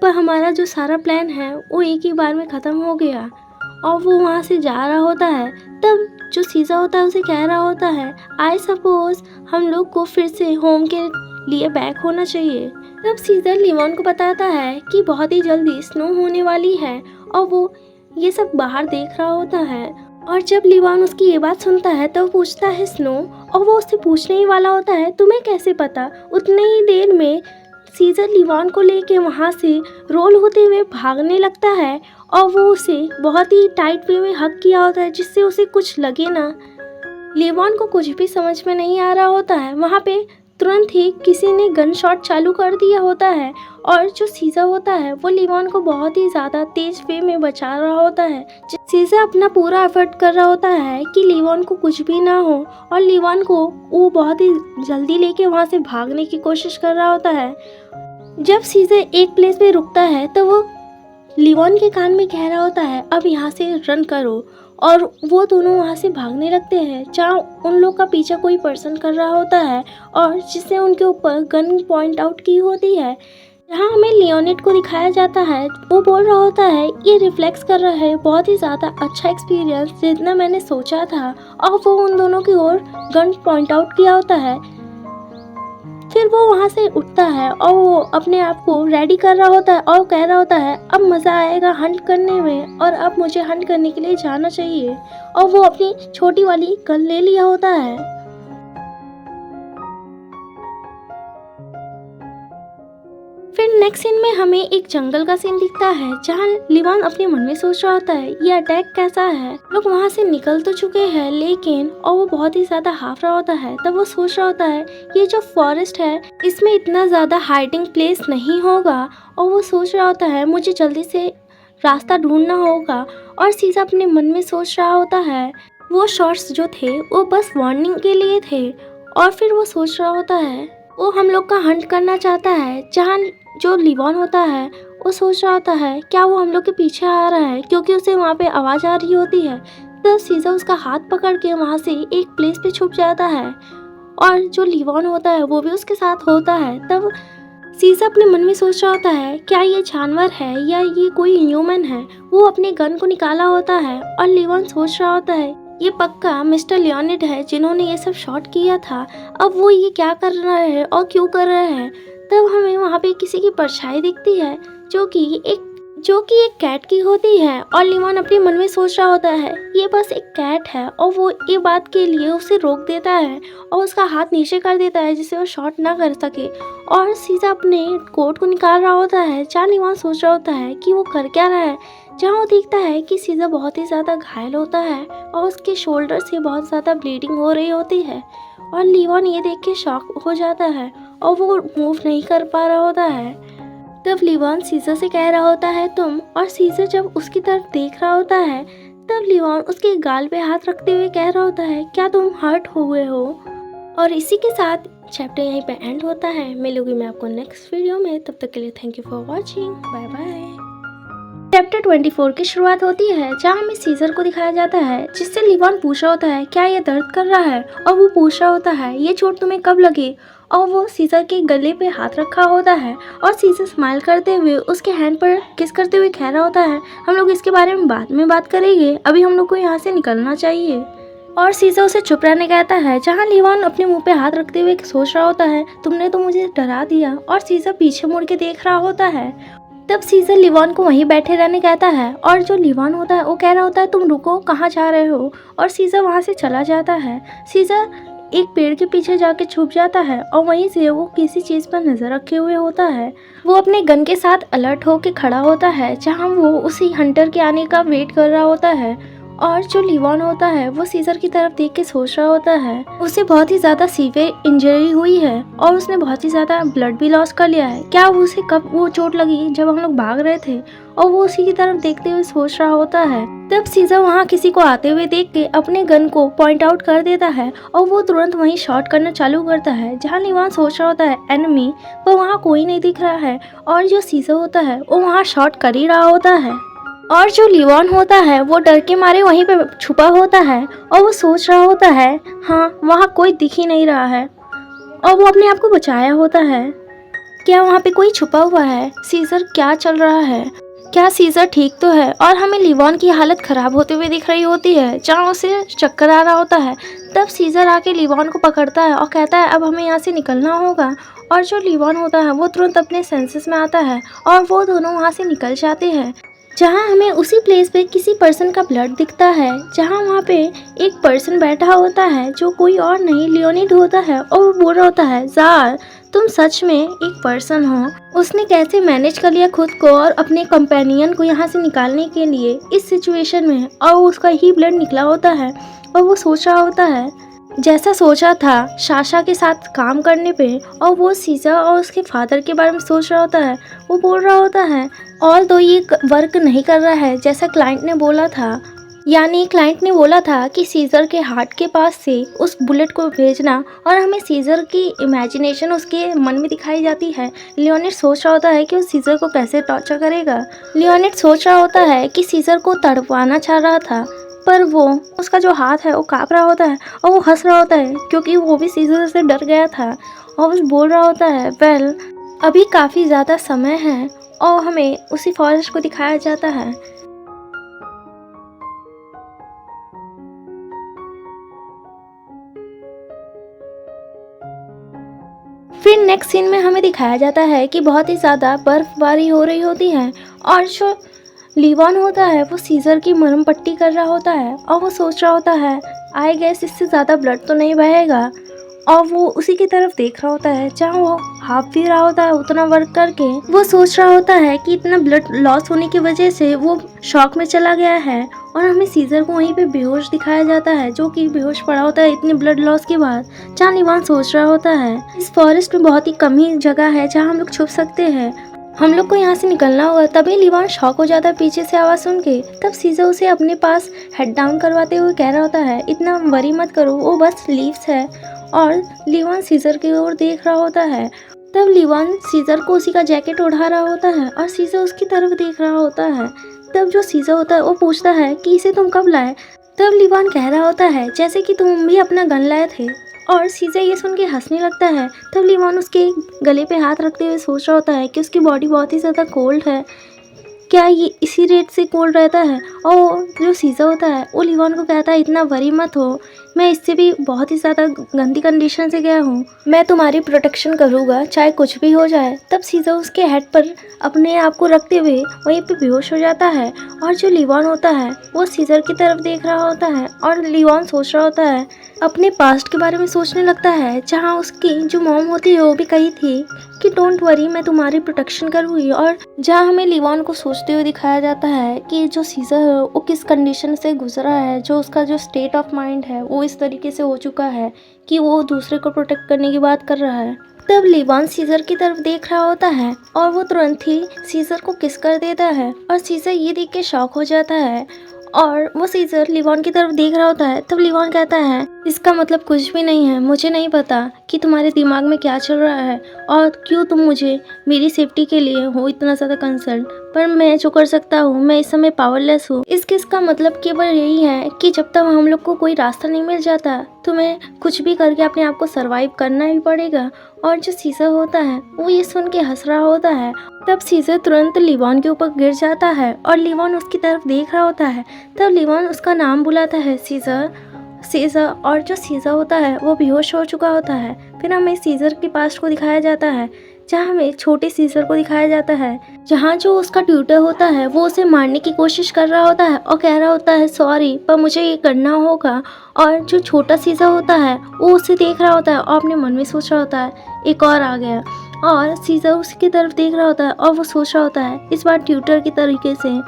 पर हमारा जो सारा प्लान है वो एक ही बार में ख़त्म हो गया। और वो वहाँ से जा रहा होता है, तब जो सीज़र होता है उसे कह रहा होता है, आई सपोज हम लोग को फिर से होम के लिए बैक होना चाहिए। तब सीज़र लीवान को बताता है कि बहुत ही जल्दी स्नो होने वाली है और वो ये सब बाहर देख रहा होता है। और जब लीवान उसकी ये बात सुनता है तो वो पूछता है स्नो, और वो उससे पूछने ही वाला होता है तुम्हें कैसे पता। उतने ही देर में सीज़र लीवान को लेके वहाँ से रोल होते हुए भागने लगता है और वो उसे बहुत ही टाइट वे में हग किया होता है जिससे उसे कुछ लगे ना। लीवान को कुछ भी समझ में नहीं आ रहा होता है। वहाँ पे तुरंत ही किसी ने गन शॉट चालू कर दिया होता है और जो सीज़र होता है वो लीवान को बहुत ही ज़्यादा तेज वे में बचा रहा होता है। सीज़र अपना पूरा एफर्ट कर रहा होता है कि लीवान को कुछ भी ना हो और लीवान को वो बहुत ही जल्दी लेके वहाँ से भागने की कोशिश कर रहा होता है। जब सीज़र एक प्लेस पे रुकता है तो वो लीवान के कान में कह रहा होता है अब यहाँ से रन करो, और वो दोनों वहाँ से भागने लगते हैं जहाँ उन लोग का पीछा कोई पर्सन कर रहा होता है और जिसने उनके ऊपर गन पॉइंट आउट की होती है। जहाँ हमें लियोनेट को दिखाया जाता है, वो बोल रहा होता है ये रिफ्लेक्स कर रहा है बहुत ही ज़्यादा अच्छा एक्सपीरियंस जितना मैंने सोचा था, और वो उन दोनों की ओर गन पॉइंट आउट किया होता है। फिर वो वहाँ से उठता है और वो अपने आप को रेडी कर रहा होता है और कह रहा होता है अब मज़ा आएगा हंट करने में, और अब मुझे हंट करने के लिए जाना चाहिए। और वो अपनी छोटी वाली गन ले लिया होता है। फिर नेक्स्ट सीन में हमें एक जंगल का सीन दिखता है जहाँ लीवान अपने मन में सोच रहा होता है ये अटैक कैसा है। लोग वहाँ से निकल तो चुके हैं लेकिन, और वो बहुत ही ज़्यादा हाफ रहा होता है। तब वो सोच रहा होता है ये जो फॉरेस्ट है इसमें इतना ज़्यादा हाइडिंग प्लेस नहीं होगा, और वो सोच रहा होता है मुझे जल्दी से रास्ता ढूंढना होगा। और सीज़र अपने मन में सोच रहा होता है वो शॉट्स जो थे वो बस वार्निंग के लिए थे। और फिर वो सोच रहा होता है वो हम लोग का हंट करना चाहता है। जहाँ जो लीवान होता है वो सोच रहा होता है क्या वो हम लोग के पीछे आ रहा है, क्योंकि उसे वहाँ पे आवाज़ आ रही होती है। तो सीज़र उसका हाथ पकड़ के वहाँ से एक प्लेस पे छुप जाता है और जो लीवान होता है वो भी उसके साथ होता है। तब सीज़र अपने मन में सोच रहा होता है क्या ये जानवर है या ये कोई ह्यूमन है। वो अपने गन को निकाला होता है और लीवान सोच रहा होता है ये पक्का मिस्टर लियोनेट है जिन्होंने ये सब शॉट किया था। अब वो ये क्या कर रहा है और क्यों कर रहा है। तब हमें वहाँ पे किसी की परछाई दिखती है जो कि एक कैट की होती है, और लीवान अपने मन में सोच रहा होता है ये बस एक कैट है, और वो ये बात के लिए उसे रोक देता है और उसका हाथ नीचे कर देता है जिससे वो शॉट ना कर सके। और सीज़र अपने कोट को निकाल रहा होता है जहाँ लीवान सोच रहा होता है कि वो कर क्या रहा है। जहाँ वो देखता है कि सीज़र बहुत ही ज़्यादा घायल होता है और उसके शोल्डर से बहुत ज़्यादा ब्लीडिंग हो रही होती है, और लीवान ये देख के शॉक हो जाता है और वो मूव नहीं कर पा रहा होता है। तब लीवान सीज़र से कह रहा होता है तुम, और सीज़र जब उसकी तरफ देख रहा होता है तब लीवान उसके गाल पे हाथ रखते हुए कह रहा होता है क्या तुम हर्ट हुए हो। और इसी के साथ चैप्टर यहीं पे एंड होता है। मिलूंगी मैं आपको नेक्स्ट वीडियो में, तब तक के लिए thank you for watching, bye bye. Chapter 24 की शुरुआत होती है जहाँ हमें सीज़र को दिखाया जाता है जिससे लीवान पूछ रहा होता है क्या ये दर्द कर रहा है, और वो पूछ रहा होता है ये चोट तुम्हें कब लगी। और वो सीज़र के गले पे हाथ रखा होता है और सीज़र स्माइल करते हुए उसके हैंड पर किस करते हुए कह रहा होता है हम लोग इसके बारे में बाद में बात करेंगे, अभी हम लोग को यहाँ से निकलना चाहिए। और सीज़र उसे चुप रहने कहता है जहाँ लीवान अपने मुंह पे हाथ रखते हुए सोच रहा होता है तुमने तो मुझे डरा दिया। और सीज़र पीछे मुड़ के देख रहा होता है। तब सीज़र लीवान को वहीं बैठे रहने कहता है, और जो लीवान होता है वो कह रहा होता है तुम रुको कहाँ जा रहे हो। और सीज़र वहाँ से चला जाता है। सीज़र एक पेड़ के पीछे जाके छुप जाता है और वहीं से वो किसी चीज़ पर नज़र रखे हुए होता है। वो अपने गन के साथ अलर्ट होके खड़ा होता है जहाँ वो उसी हंटर के आने का वेट कर रहा होता है। और जो लिवान होता है वो सीजर की तरफ देख के सोच रहा होता है उसे बहुत ही ज़्यादा सीवियर इंजरी हुई है और उसने बहुत ही ज़्यादा ब्लड भी लॉस कर लिया है। क्या उसे कब वो चोट लगी जब हम लोग भाग रहे थे, और वो उसी की तरफ देखते हुए सोच रहा होता है। तब सीजर वहाँ किसी को आते हुए देख के अपने गन को पॉइंट आउट कर देता है और वो तुरंत वहीं शॉट करना चालू करता है जहाँ लिवान सोच रहा होता है एनिमी, पर वहाँ कोई नहीं दिख रहा है और जो सीजर होता है वो वहाँ शॉट कर ही रहा होता है। और जो लिवान होता है वो डर के मारे वहीं पे छुपा होता है और वो सोच रहा होता है हाँ वहाँ कोई दिख ही नहीं रहा है, और वो अपने आप को बचाया होता है। क्या वहाँ पे कोई छुपा हुआ है? सीजर क्या चल रहा है? क्या सीजर ठीक तो है? और हमें लिवान की हालत ख़राब होते हुए दिख रही होती है जहाँ उसे चक्कर आ रहा होता है। तब सीजर आके लिवान को पकड़ता है और कहता है अब हमें यहाँ से निकलना होगा। और जो लिवान होता है वो तुरंत अपने सेंसेस में आता है और वो दोनों वहाँ से निकल जाते हैं, जहाँ हमें उसी प्लेस पे किसी पर्सन का ब्लड दिखता है, जहाँ वहाँ पे एक पर्सन बैठा होता है जो कोई और नहीं लियोनिड होता है और वो बोल रहा होता है जार तुम सच में एक पर्सन हो। उसने कैसे मैनेज कर लिया खुद को और अपने कंपेनियन को यहाँ से निकालने के लिए इस सिचुएशन में, और उसका ही ब्लड निकला होता है। और वो सोच रहा होता है जैसा सोचा था साशा के साथ काम करने पे, और वो सीजर और उसके फादर के बारे में सोच रहा होता है। वो बोल रहा होता है ऑल दो ये वर्क नहीं कर रहा है जैसा क्लाइंट ने बोला था, यानी क्लाइंट ने बोला था कि सीजर के हार्ट के पास से उस बुलेट को भेजना, और हमें सीजर की इमेजिनेशन उसके मन में दिखाई जाती है। लियोनिड सोच रहा होता है कि वो सीजर को कैसे टॉर्चर करेगा। लियोनिड सोच रहा होता है कि सीजर को तड़पाना चाह रहा था, पर वो उसका जो हाथ है वो काँप रहा होता है और वो हंस रहा होता है क्योंकि वो भी सीजर से डर गया था। और वो बोल रहा होता है वेल अभी काफ़ी ज़्यादा समय है, और हमें उसी फॉरेस्ट को दिखाया जाता है। फिर नेक्स्ट सीन में हमें दिखाया जाता है कि बहुत ही ज़्यादा बर्फबारी हो रही होती है और जो लिवान होता है वो सीजर की मरहम पट्टी कर रहा होता है और वो सोच रहा होता है आई गेस इससे ज़्यादा ब्लड तो नहीं बहेगा, और वो उसी की तरफ देख रहा होता है जहाँ वो हाफ पी रहा होता है उतना वर्क करके। वो सोच रहा होता है कि इतना ब्लड लॉस होने की वजह से वो शॉक में चला गया है, और हमें सीजर को वहीं पे बेहोश दिखाया जाता है जो कि बेहोश पड़ा होता है इतने ब्लड लॉस के बाद। जहाँ लिवान सोच रहा होता है इस फॉरेस्ट में बहुत ही कम ही जगह है जहाँ हम लोग छुप सकते हैं, हम लोग को यहाँ से निकलना होगा। तभी लिवान शॉक हो जाता है पीछे से आवाज़ सुन के। तब सीजर उसे अपने पास हेड डाउन करवाते हुए कह रहा होता है इतना वरी मत करो वो बस लीव्स है, और लिवान सीजर की ओर देख रहा होता है। तब लिवान सीजर को उसी का जैकेट उड़ा रहा होता है और सीजर उसकी तरफ देख रहा होता है। तब जो सीजर होता है वो पूछता है कि इसे तुम कब लाए। तब लिवान कह रहा होता है जैसे कि तुम भी अपना गन लाए थे, और सीजर ये सुन के हंसने लगता है। तब लिवान उसके गले पे हाथ रखते हुए सोच रहा होता है कि उसकी बॉडी बहुत ही ज़्यादा कोल्ड है, क्या ये इसी रेट से कोल्ड रहता है। और जो सीजर होता है वो लिवान को कहता है इतना वरी मत हो, मैं इससे भी बहुत ही ज़्यादा गंदी कंडीशन से गया हूँ, मैं तुम्हारी प्रोटेक्शन करूँगा चाहे कुछ भी हो जाए। तब सीजर उसके हेड पर अपने आप को रखते हुए वहीं पे बेहोश हो जाता है, और जो लिवान होता है वो सीजर की तरफ देख रहा होता है, और लिवान सोच रहा होता है अपने पास्ट के बारे में सोचने लगता है जहाँ उसकी जो मॉम होती है वो भी कही थी कि डोंट वरी मैं तुम्हारी प्रोटेक्शन करूँगी। और जहाँ हमें लिवान को सोचते हुए दिखाया जाता है कि जो सीजर है वो किस कंडीशन से गुजरा है, जो उसका जो स्टेट ऑफ माइंड है वो इस तरीके से हो चुका है कि वो दूसरे को प्रोटेक्ट करने की बात कर रहा है। तब लिवान सीजर की तरफ देख रहा होता है और वो तुरंत ही सीजर को किस कर देता है, और सीजर ये देख के शॉक हो जाता है और वो सीजर लिवान की तरफ देख रहा होता है। तब लिवान कहता है इसका मतलब कुछ भी नहीं है, मुझे नहीं पता कि तुम्हारे दिमाग में क्या चल रहा है और क्यों तुम मुझे मेरी सेफ्टी के लिए हो इतना ज़्यादा कंसर्न, पर मैं जो कर सकता हूँ मैं इस समय पावरलेस हूँ। इस किस का मतलब केवल यही है कि जब तक हम लोग को कोई रास्ता नहीं मिल जाता तुम्हें कुछ भी करके अपने आप को सर्वाइव करना ही पड़ेगा। और जो सीजर होता है वो ये सुन के हंस रहा होता है। तब सीजर तुरंत लिवान के ऊपर गिर जाता है और लिवान उसकी तरफ देख रहा होता है। तब लिवान उसका नाम बुलाता है सीजर सीजर, और जो सीजर होता है वो बेहोश हो चुका होता है। फिर हमें सीजर के पास को दिखाया जाता है जहाँ हमें छोटे सीजर को दिखाया जाता है, जहाँ जो उसका ट्यूटर होता है वो उसे मारने की कोशिश कर रहा होता है और कह रहा होता है सॉरी पर मुझे ये करना होगा। और जो छोटा सीजर होता है वो उसे देख रहा होता है और अपने मन में सोच रहा होता है एक और आ गया, और सीजर उसकी तरफ देख रहा होता है और वो सोच रहा होता है इस बार ट्यूटर की तरीके से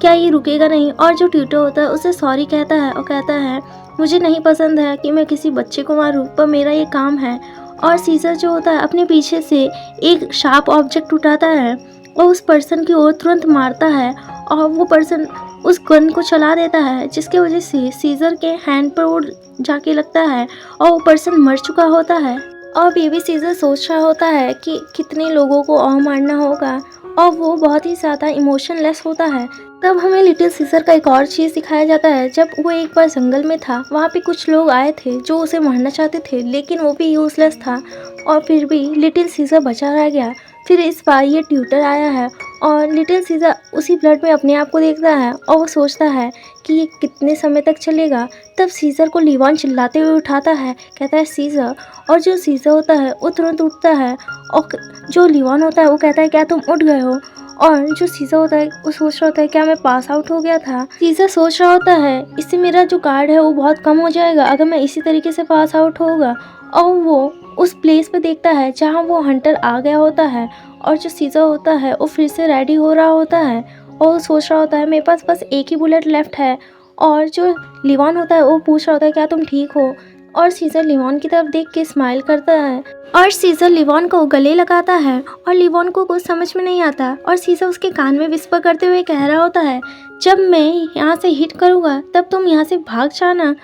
क्या ये रुकेगा नहीं। और जो ट्यूटर होता है उसे सॉरी कहता है और कहता है मुझे नहीं पसंद है कि मैं किसी बच्चे को मारूं, पर मेरा ये काम है। और सीजर जो होता है अपने पीछे से एक शार्प ऑब्जेक्ट उठाता है और उस पर्सन की ओर तुरंत मारता है, और वो पर्सन उस गन को चला देता है, जिसके वजह से सीजर के हैंड पर वो जाके लगता है और वो पर्सन मर चुका होता है। और बेबी सीजर सोच रहा होता है कि कितने लोगों को और मारना होगा, और वो बहुत ही ज़्यादा इमोशनलेस होता है। तब हमें लिटिल सीजर का एक और चीज़ दिखाया जाता है। जब वो एक बार जंगल में था, वहाँ पे कुछ लोग आए थे जो उसे मारना चाहते थे, लेकिन वो भी यूजलेस था और फिर भी लिटिल सीजर बचा रह गया। फिर इस बार ये ट्यूटर आया है और लिटिल सीजर उसी ब्लड में अपने आप को देखता है और वो सोचता है कि ये कितने समय तक चलेगा। तब सीजर को लिवान चिल्लाते हुए उठाता है, कहता है सीजर। और जो सीजर होता है वो तुरंत उठता है और जो लिवान होता है वो कहता है क्या तुम उठ गए हो। और जो सीजर होता है वो सोच रहा होता है क्या मैं पास आउट हो गया था। सीजर सोच रहा होता है इससे मेरा जो कार्ड है वो बहुत कम हो जाएगा अगर मैं इसी तरीके से पास आउट होगा। और वो उस प्लेस पे देखता है जहाँ वो हंटर आ गया होता है, और जो सीजर होता है वो फिर से रेडी हो रहा होता है और वो सोच रहा होता है मेरे पास बस एक ही बुलेट लेफ्ट है। और जो लिवान होता है वो पूछ रहा होता है क्या तुम ठीक हो। और सीजर लिवान की तरफ देख के स्माइल करता है और सीजर लिवान को गले लगाता है और लिवान को कुछ समझ में नहीं आता। और सीजर उसके कान में विस्पर करते हुए कह रहा होता है जब मैं यहाँ से हिट करूँगा तब तुम यहाँ से भाग जाना।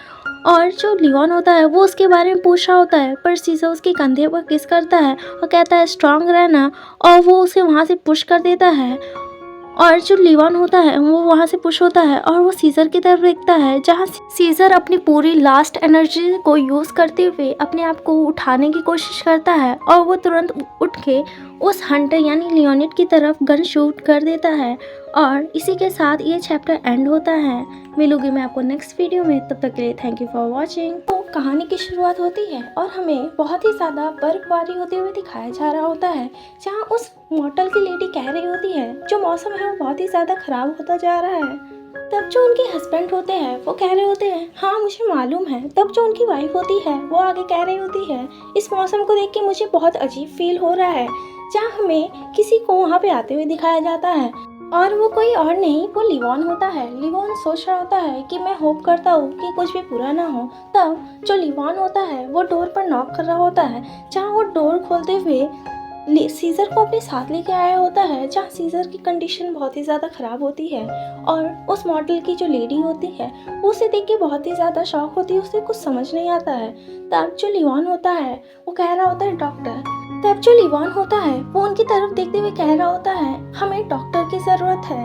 और जो लिवान होता है वो उसके बारे में पूछ रहा होता है, पर सीजर उसके कंधे पर किस करता है और कहता है स्ट्रांग रहना, और वो उसे वहाँ से पुश कर देता है। और जो लिवान होता है वो वहाँ से पुश होता है और वो सीजर की तरफ देखता है, जहाँ सीजर अपनी पूरी लास्ट एनर्जी को यूज़ करते हुए अपने आप को उठाने की कोशिश करता है और वो तुरंत उठ के उस हंटर यानी लियोनिड की तरफ गन शूट कर देता है। और इसी के साथ ये चैप्टर एंड होता है। मिलूंगी मैं आपको नेक्स्ट वीडियो में, तब तक के लिए थैंक यू फॉर वॉचिंग। तो कहानी की शुरुआत होती है और हमें बहुत ही ज़्यादा बर्फबारी होते हुए दिखाया जा रहा होता है, जहाँ उस मोटल की लेडी कह रही होती है जो मौसम है वो बहुत ही ज़्यादा ख़राब होता जा रहा है। तब जो उनके हस्बैंड होते हैं वो कह रहे होते हैं हाँ मुझे मालूम है। तब जो उनकी वाइफ होती है वो आगे कह रही होती है इस मौसम को देख के मुझे बहुत अजीब फील हो रहा है, जहाँ हमें किसी को वहाँ पे आते हुए दिखाया जाता है और वो कोई और नहीं वो लिवान होता है। लिवान सोच रहा होता है कि मैं होप करता हूँ कि कुछ भी बुरा ना हो। तब जो लिवान होता है वो डोर पर नॉक कर रहा होता है, जहाँ वो डोर खोलते हुए सीजर को अपने साथ लेके आया होता है, जहाँ सीजर की कंडीशन बहुत ही ज़्यादा ख़राब होती है। और उस मॉडल की जो लेडी होती है वो उसे देख के बहुत ही ज़्यादा शॉक होती है, उसे कुछ समझ नहीं आता है। तब जो लिवान होता है वो कह रहा होता है डॉक्टर। तब जो लिवान होता है वो उनकी तरफ देखते हुए कह रहा होता है हमें डॉक्टर की ज़रूरत है।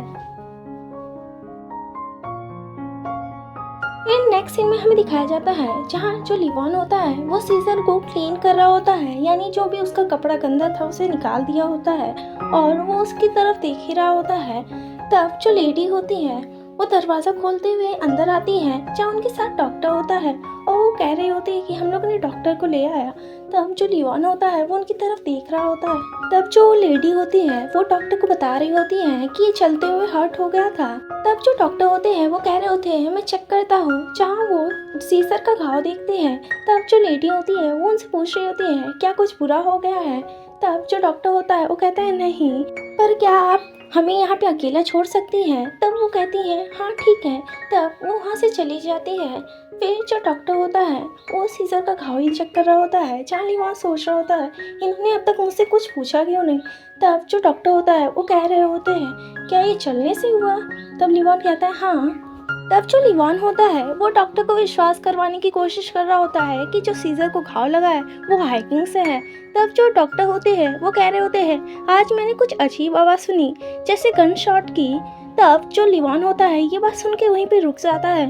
फिर नेक्स्ट सीन में हमें दिखाया जाता है जहाँ जो लिवान होता है वो सीजर को क्लीन कर रहा होता है, यानी जो भी उसका कपड़ा गंदा था उसे निकाल दिया होता है और वो उसकी तरफ देख ही रहा होता है। तब जो लेडी होती है वो दरवाज़ा खोलते हुए अंदर आती है, जहाँ उनके साथ डॉक्टर होता है और वो कह रही होती है कि हम लोग ने डॉक्टर को ले आया। तब जो लिवान होता है वो उनकी तरफ देख रहा होता है। तब जो लेडी होती है वो डॉक्टर को बता रही होती है कि ये चलते हुए हर्ट हो गया था। तब जो डॉक्टर होते हैं वो कह रहे होते हैं मैं चेक करता हूँ, जहाँ वो सीजर का घाव देखते हैं। तब जो लेडी होती है वो उनसे पूछ रही होती है क्या कुछ बुरा हो गया है। तब जो डॉक्टर होता है वो कहता है नहीं, पर क्या आप हमें यहाँ पे अकेला छोड़ सकती हैं। तब वो कहती हैं हाँ ठीक है। तब वो वहाँ से चली जाती है। फिर जो डॉक्टर होता है वो सीजर का घाव ही चेक कर रहा होता है, जहाँ लिवान सोच रहा होता है इन्होंने अब तक मुझसे कुछ पूछा क्यों नहीं। तब जो डॉक्टर होता है वो कह रहे होते हैं क्या ये चलने से हुआ। तब लिवान कहता है हाँ। तब जो लिवान होता है वो डॉक्टर को विश्वास करवाने की कोशिश कर रहा होता है कि जो सीजर को घाव लगा है वो हाइकिंग से है। तब जो डॉक्टर होते हैं वो कह रहे होते हैं आज मैंने कुछ अजीब आवाज़ सुनी जैसे गन शॉट की। तब जो लिवान होता है ये बात सुन के वहीं पे रुक जाता है।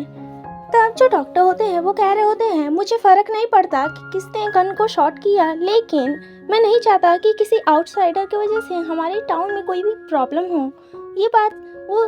तब जो डॉक्टर होते हैं वो कह रहे होते हैं मुझे फ़र्क नहीं पड़ता कि किसने गन को शॉट किया, लेकिन मैं नहीं चाहता कि किसी आउटसाइडर की वजह से हमारे टाउन में कोई भी प्रॉब्लम हो। ये बात वो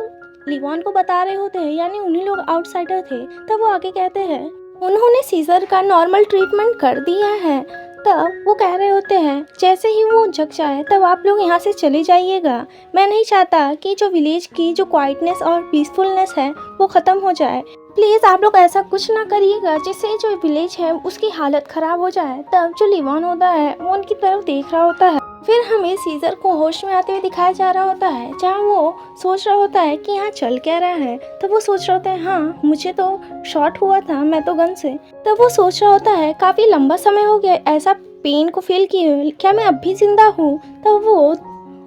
लिवान को बता रहे होते हैं, यानी उन्हीं लोग आउटसाइडर थे। तब वो आगे कहते हैं उन्होंने सीजर का नॉर्मल ट्रीटमेंट कर दिया है। तब वो कह रहे होते हैं जैसे ही वो जग जाए तब आप लोग यहाँ से चले जाइएगा। मैं नहीं चाहता कि जो विलेज की जो क्वाइटनेस और पीसफुलनेस है वो ख़त्म हो जाए। प्लीज़ आप लोग ऐसा कुछ ना करिएगा जिससे जो विलेज है उसकी हालत ख़राब हो जाए। तब जो लिवान होता है वो उनकी तरफ देख रहा होता है फिर हमें सीजर को होश में आते हुए दिखाया जा रहा होता है, जहाँ वो सोच रहा होता है कि यहाँ चल क्या रहा है। तब वो सोच रहा होता है हाँ मुझे तो शॉट हुआ था, मैं तो गन से। तब वो सोच रहा होता है काफ़ी लंबा समय हो गया ऐसा पेन को फील किए, क्या मैं अब भी जिंदा हूँ। तब वो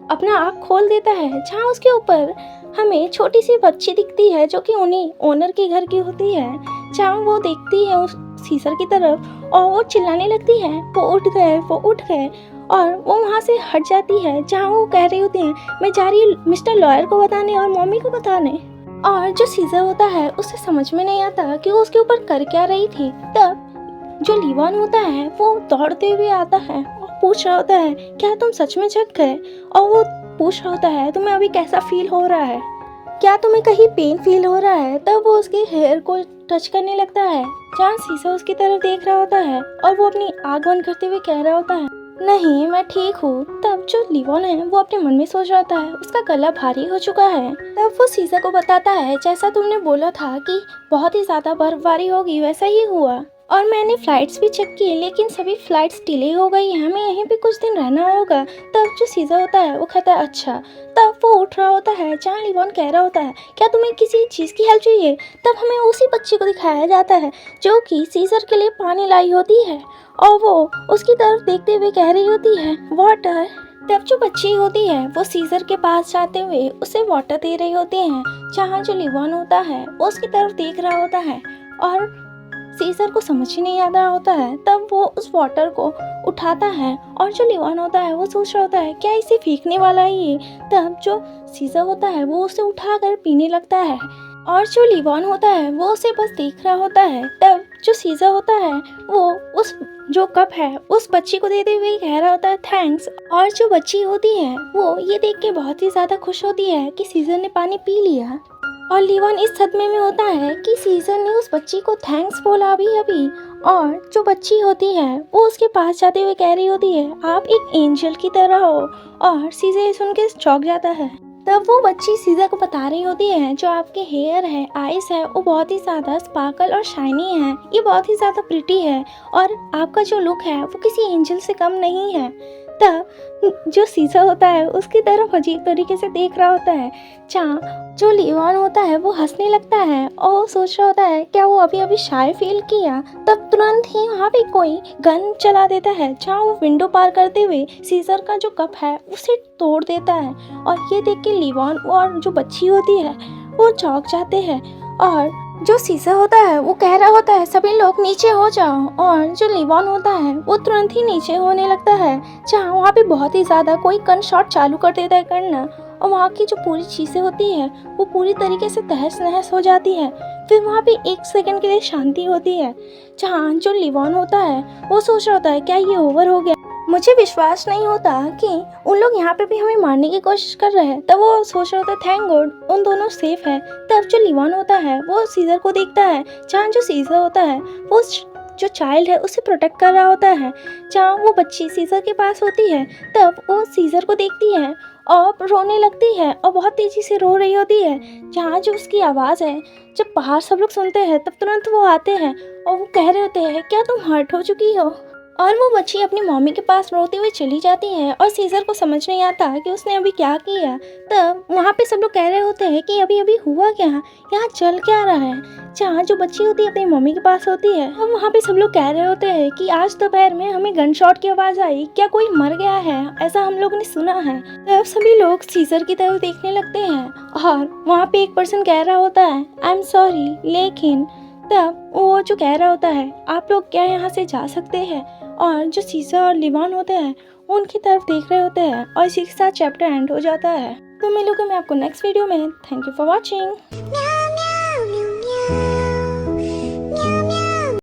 अपना आँख खोल देता है, जहाँ उसके ऊपर हमें छोटी सी बच्ची दिखती है जो कि उन्हीं ओनर के घर की होती है। जहाँ वो देखती है उस सीजर की तरफ और वो चिल्लाने लगती है वो उठ गए, वो उठ गए। और वो वहाँ से हट जाती है, जहाँ वो कह रही होती है मैं जा रही हूँ मिस्टर लॉयर को बताने और मम्मी को बताने। और जो सीजर होता है उसे समझ में नहीं आता कि वो उसके ऊपर कर क्या रही थी। तब जो लीवान होता है वो दौड़ते हुए आता है और पूछ रहा होता है क्या तुम सच में जग गए। और वो पूछ रहा होता है तुम्हें अभी कैसा फील हो रहा है, क्या तुम्हें कहीं पेन फील हो रहा है। तब वो उसके हेयर को टच करने लगता है, जहाँ सीजर उसकी तरफ देख रहा होता है और वो अपनी आँख बंद करते हुए कह रहा होता है नहीं मैं ठीक हूँ। तब जो लीवॉन है वो अपने मन में सोच रहा था उसका गला भारी हो चुका है। तब वो सीजर को बताता है जैसा तुमने बोला था कि बहुत ही ज़्यादा बर्फबारी होगी वैसा ही हुआ, और मैंने फ़्लाइट्स भी चेक की लेकिन सभी फ़्लाइट्स डिले हो गई हैं, हमें यहीं पे कुछ दिन रहना होगा। तब जो सीजर होता है वो कहता है अच्छा। तब वो उठ रहा होता है, जहाँ लीवॉन कह रहा होता है क्या तुम्हें किसी चीज़ की हेल्प चाहिए। तब हमें उसी बच्ची को दिखाया जाता है जो कि सीजर के लिए पानी लाई होती है और वो उसकी तरफ देखते हुए कह रही होती है वाटर। तब जो बच्ची होती है वो सीजर के पास जाते हुए उसे वाटर दे रही होती है, जहाँ जो लीवॉन होता है वो उसकी तरफ देख रहा होता है और सीजर को समझ ही नहीं आ रहा होता है। तब वो उस वाटर को उठाता है और जो लीवान होता है वो सोच रहा होता है क्या इसे फेंकने वाला है ये। तब जो सीजर होता है वो उसे उठाकर पीने लगता है और जो लीवान होता है वो उसे बस देख रहा होता है। तब जो सीजर होता है वो उस जो कप है उस बच्ची को देते हुए कह रहा होता है थैंक्स। और जो बच्ची होती है वो ये देख के बहुत ही ज़्यादा खुश होती है कि सीजर ने पानी पी लिया। और लीवान इस सदमे में होता है कि सीजर ने उस बच्ची को थैंक्स बोला अभी। और जो बच्ची होती है वो उसके पास जाते हुए कह रही होती है आप एक एंजल की तरह हो। और सीजर ये सुन के चौंक जाता है। तब वो बच्ची सीजर को बता रही होती है जो आपके हेयर है, आइस है, वो बहुत ही ज़्यादा स्पार्कल और शाइनी है, ये बहुत ही ज़्यादा प्रिटी है और आपका जो लुक है वो किसी एंजल से कम नहीं है। तब जो सीजर होता है उसकी तरफ अजीब तरीके से देख रहा होता है, जहाँ जो लीवान होता है वो हंसने लगता है और सोच रहा होता है क्या वो अभी शाय फील किया। तब तुरंत ही वहाँ पे कोई गन चला देता है, जहाँ वो विंडो पार करते हुए सीजर का जो कप है उसे तोड़ देता है। और ये देख के लीवान और जो बच्ची होती है वो चौंक जाते हैं। और जो सीजर होता है वो कह रहा होता है सभी लोग नीचे हो जाओ। और जो लीवान होता है वो तुरंत ही नीचे होने लगता है, जहाँ वहाँ पे बहुत ही ज़्यादा कोई गन शॉट चालू कर देता है करना, और वहाँ की जो पूरी चीज़ें होती है वो पूरी तरीके से तहस नहस हो जाती है। फिर वहाँ पे एक सेकंड के लिए शांति होती है, जहाँ जो लीवान होता है वो सोच रहा होता है क्या ये ओवर हो गया। मुझे विश्वास नहीं होता कि उन लोग यहाँ पे भी हमें मारने की कोशिश कर रहे हैं। तब वो सोच रहा होता है थैंक गॉड उन दोनों सेफ है। तब जो लीवान होता है वो सीजर को देखता है, जहाँ जो सीजर होता है वो जो चाइल्ड है उसे प्रोटेक्ट कर रहा होता है, जहाँ वो बच्ची सीजर के पास होती है। तब वो सीजर को देखती है और रोने लगती है और बहुत तेज़ी से रो रही होती है, जहाँ जो उसकी आवाज़ है जब बाहर सब लोग सुनते हैं तब तुरंत वो आते हैं और वो कह रहे होते हैं क्या तुम हर्ट हो चुकी हो। और वो बच्ची अपनी मम्मी के पास रोते हुए चली जाती है और सीजर को समझ नहीं आता कि उसने अभी क्या किया। तब वहाँ पे सब लोग कह रहे होते हैं कि अभी हुआ क्या, यहाँ चल क्या रहा है। जहाँ जो बच्ची होती है अपनी मम्मी के पास होती है और वहाँ पे सब लोग कह रहे होते हैं कि आज दोपहर में हमें गन शॉट की आवाज़ आई, क्या कोई मर गया है, ऐसा हम लोग ने सुना है। तब सभी लोग सीजर की तरफ देखने लगते हैं और वहाँ पे एक पर्सन कह रहा होता है आई एम सॉरी, लेकिन तब वो जो कह रहा होता है आप लोग क्या यहाँ से जा सकते हैं। और जो सीजर और लीवान होते हैं उनकी तरफ देख रहे होते हैं और इसी के साथ चैप्टर एंड हो जाता है। तो मिलूंगी मैं आपको नेक्स्ट वीडियो में। Thank you for watching.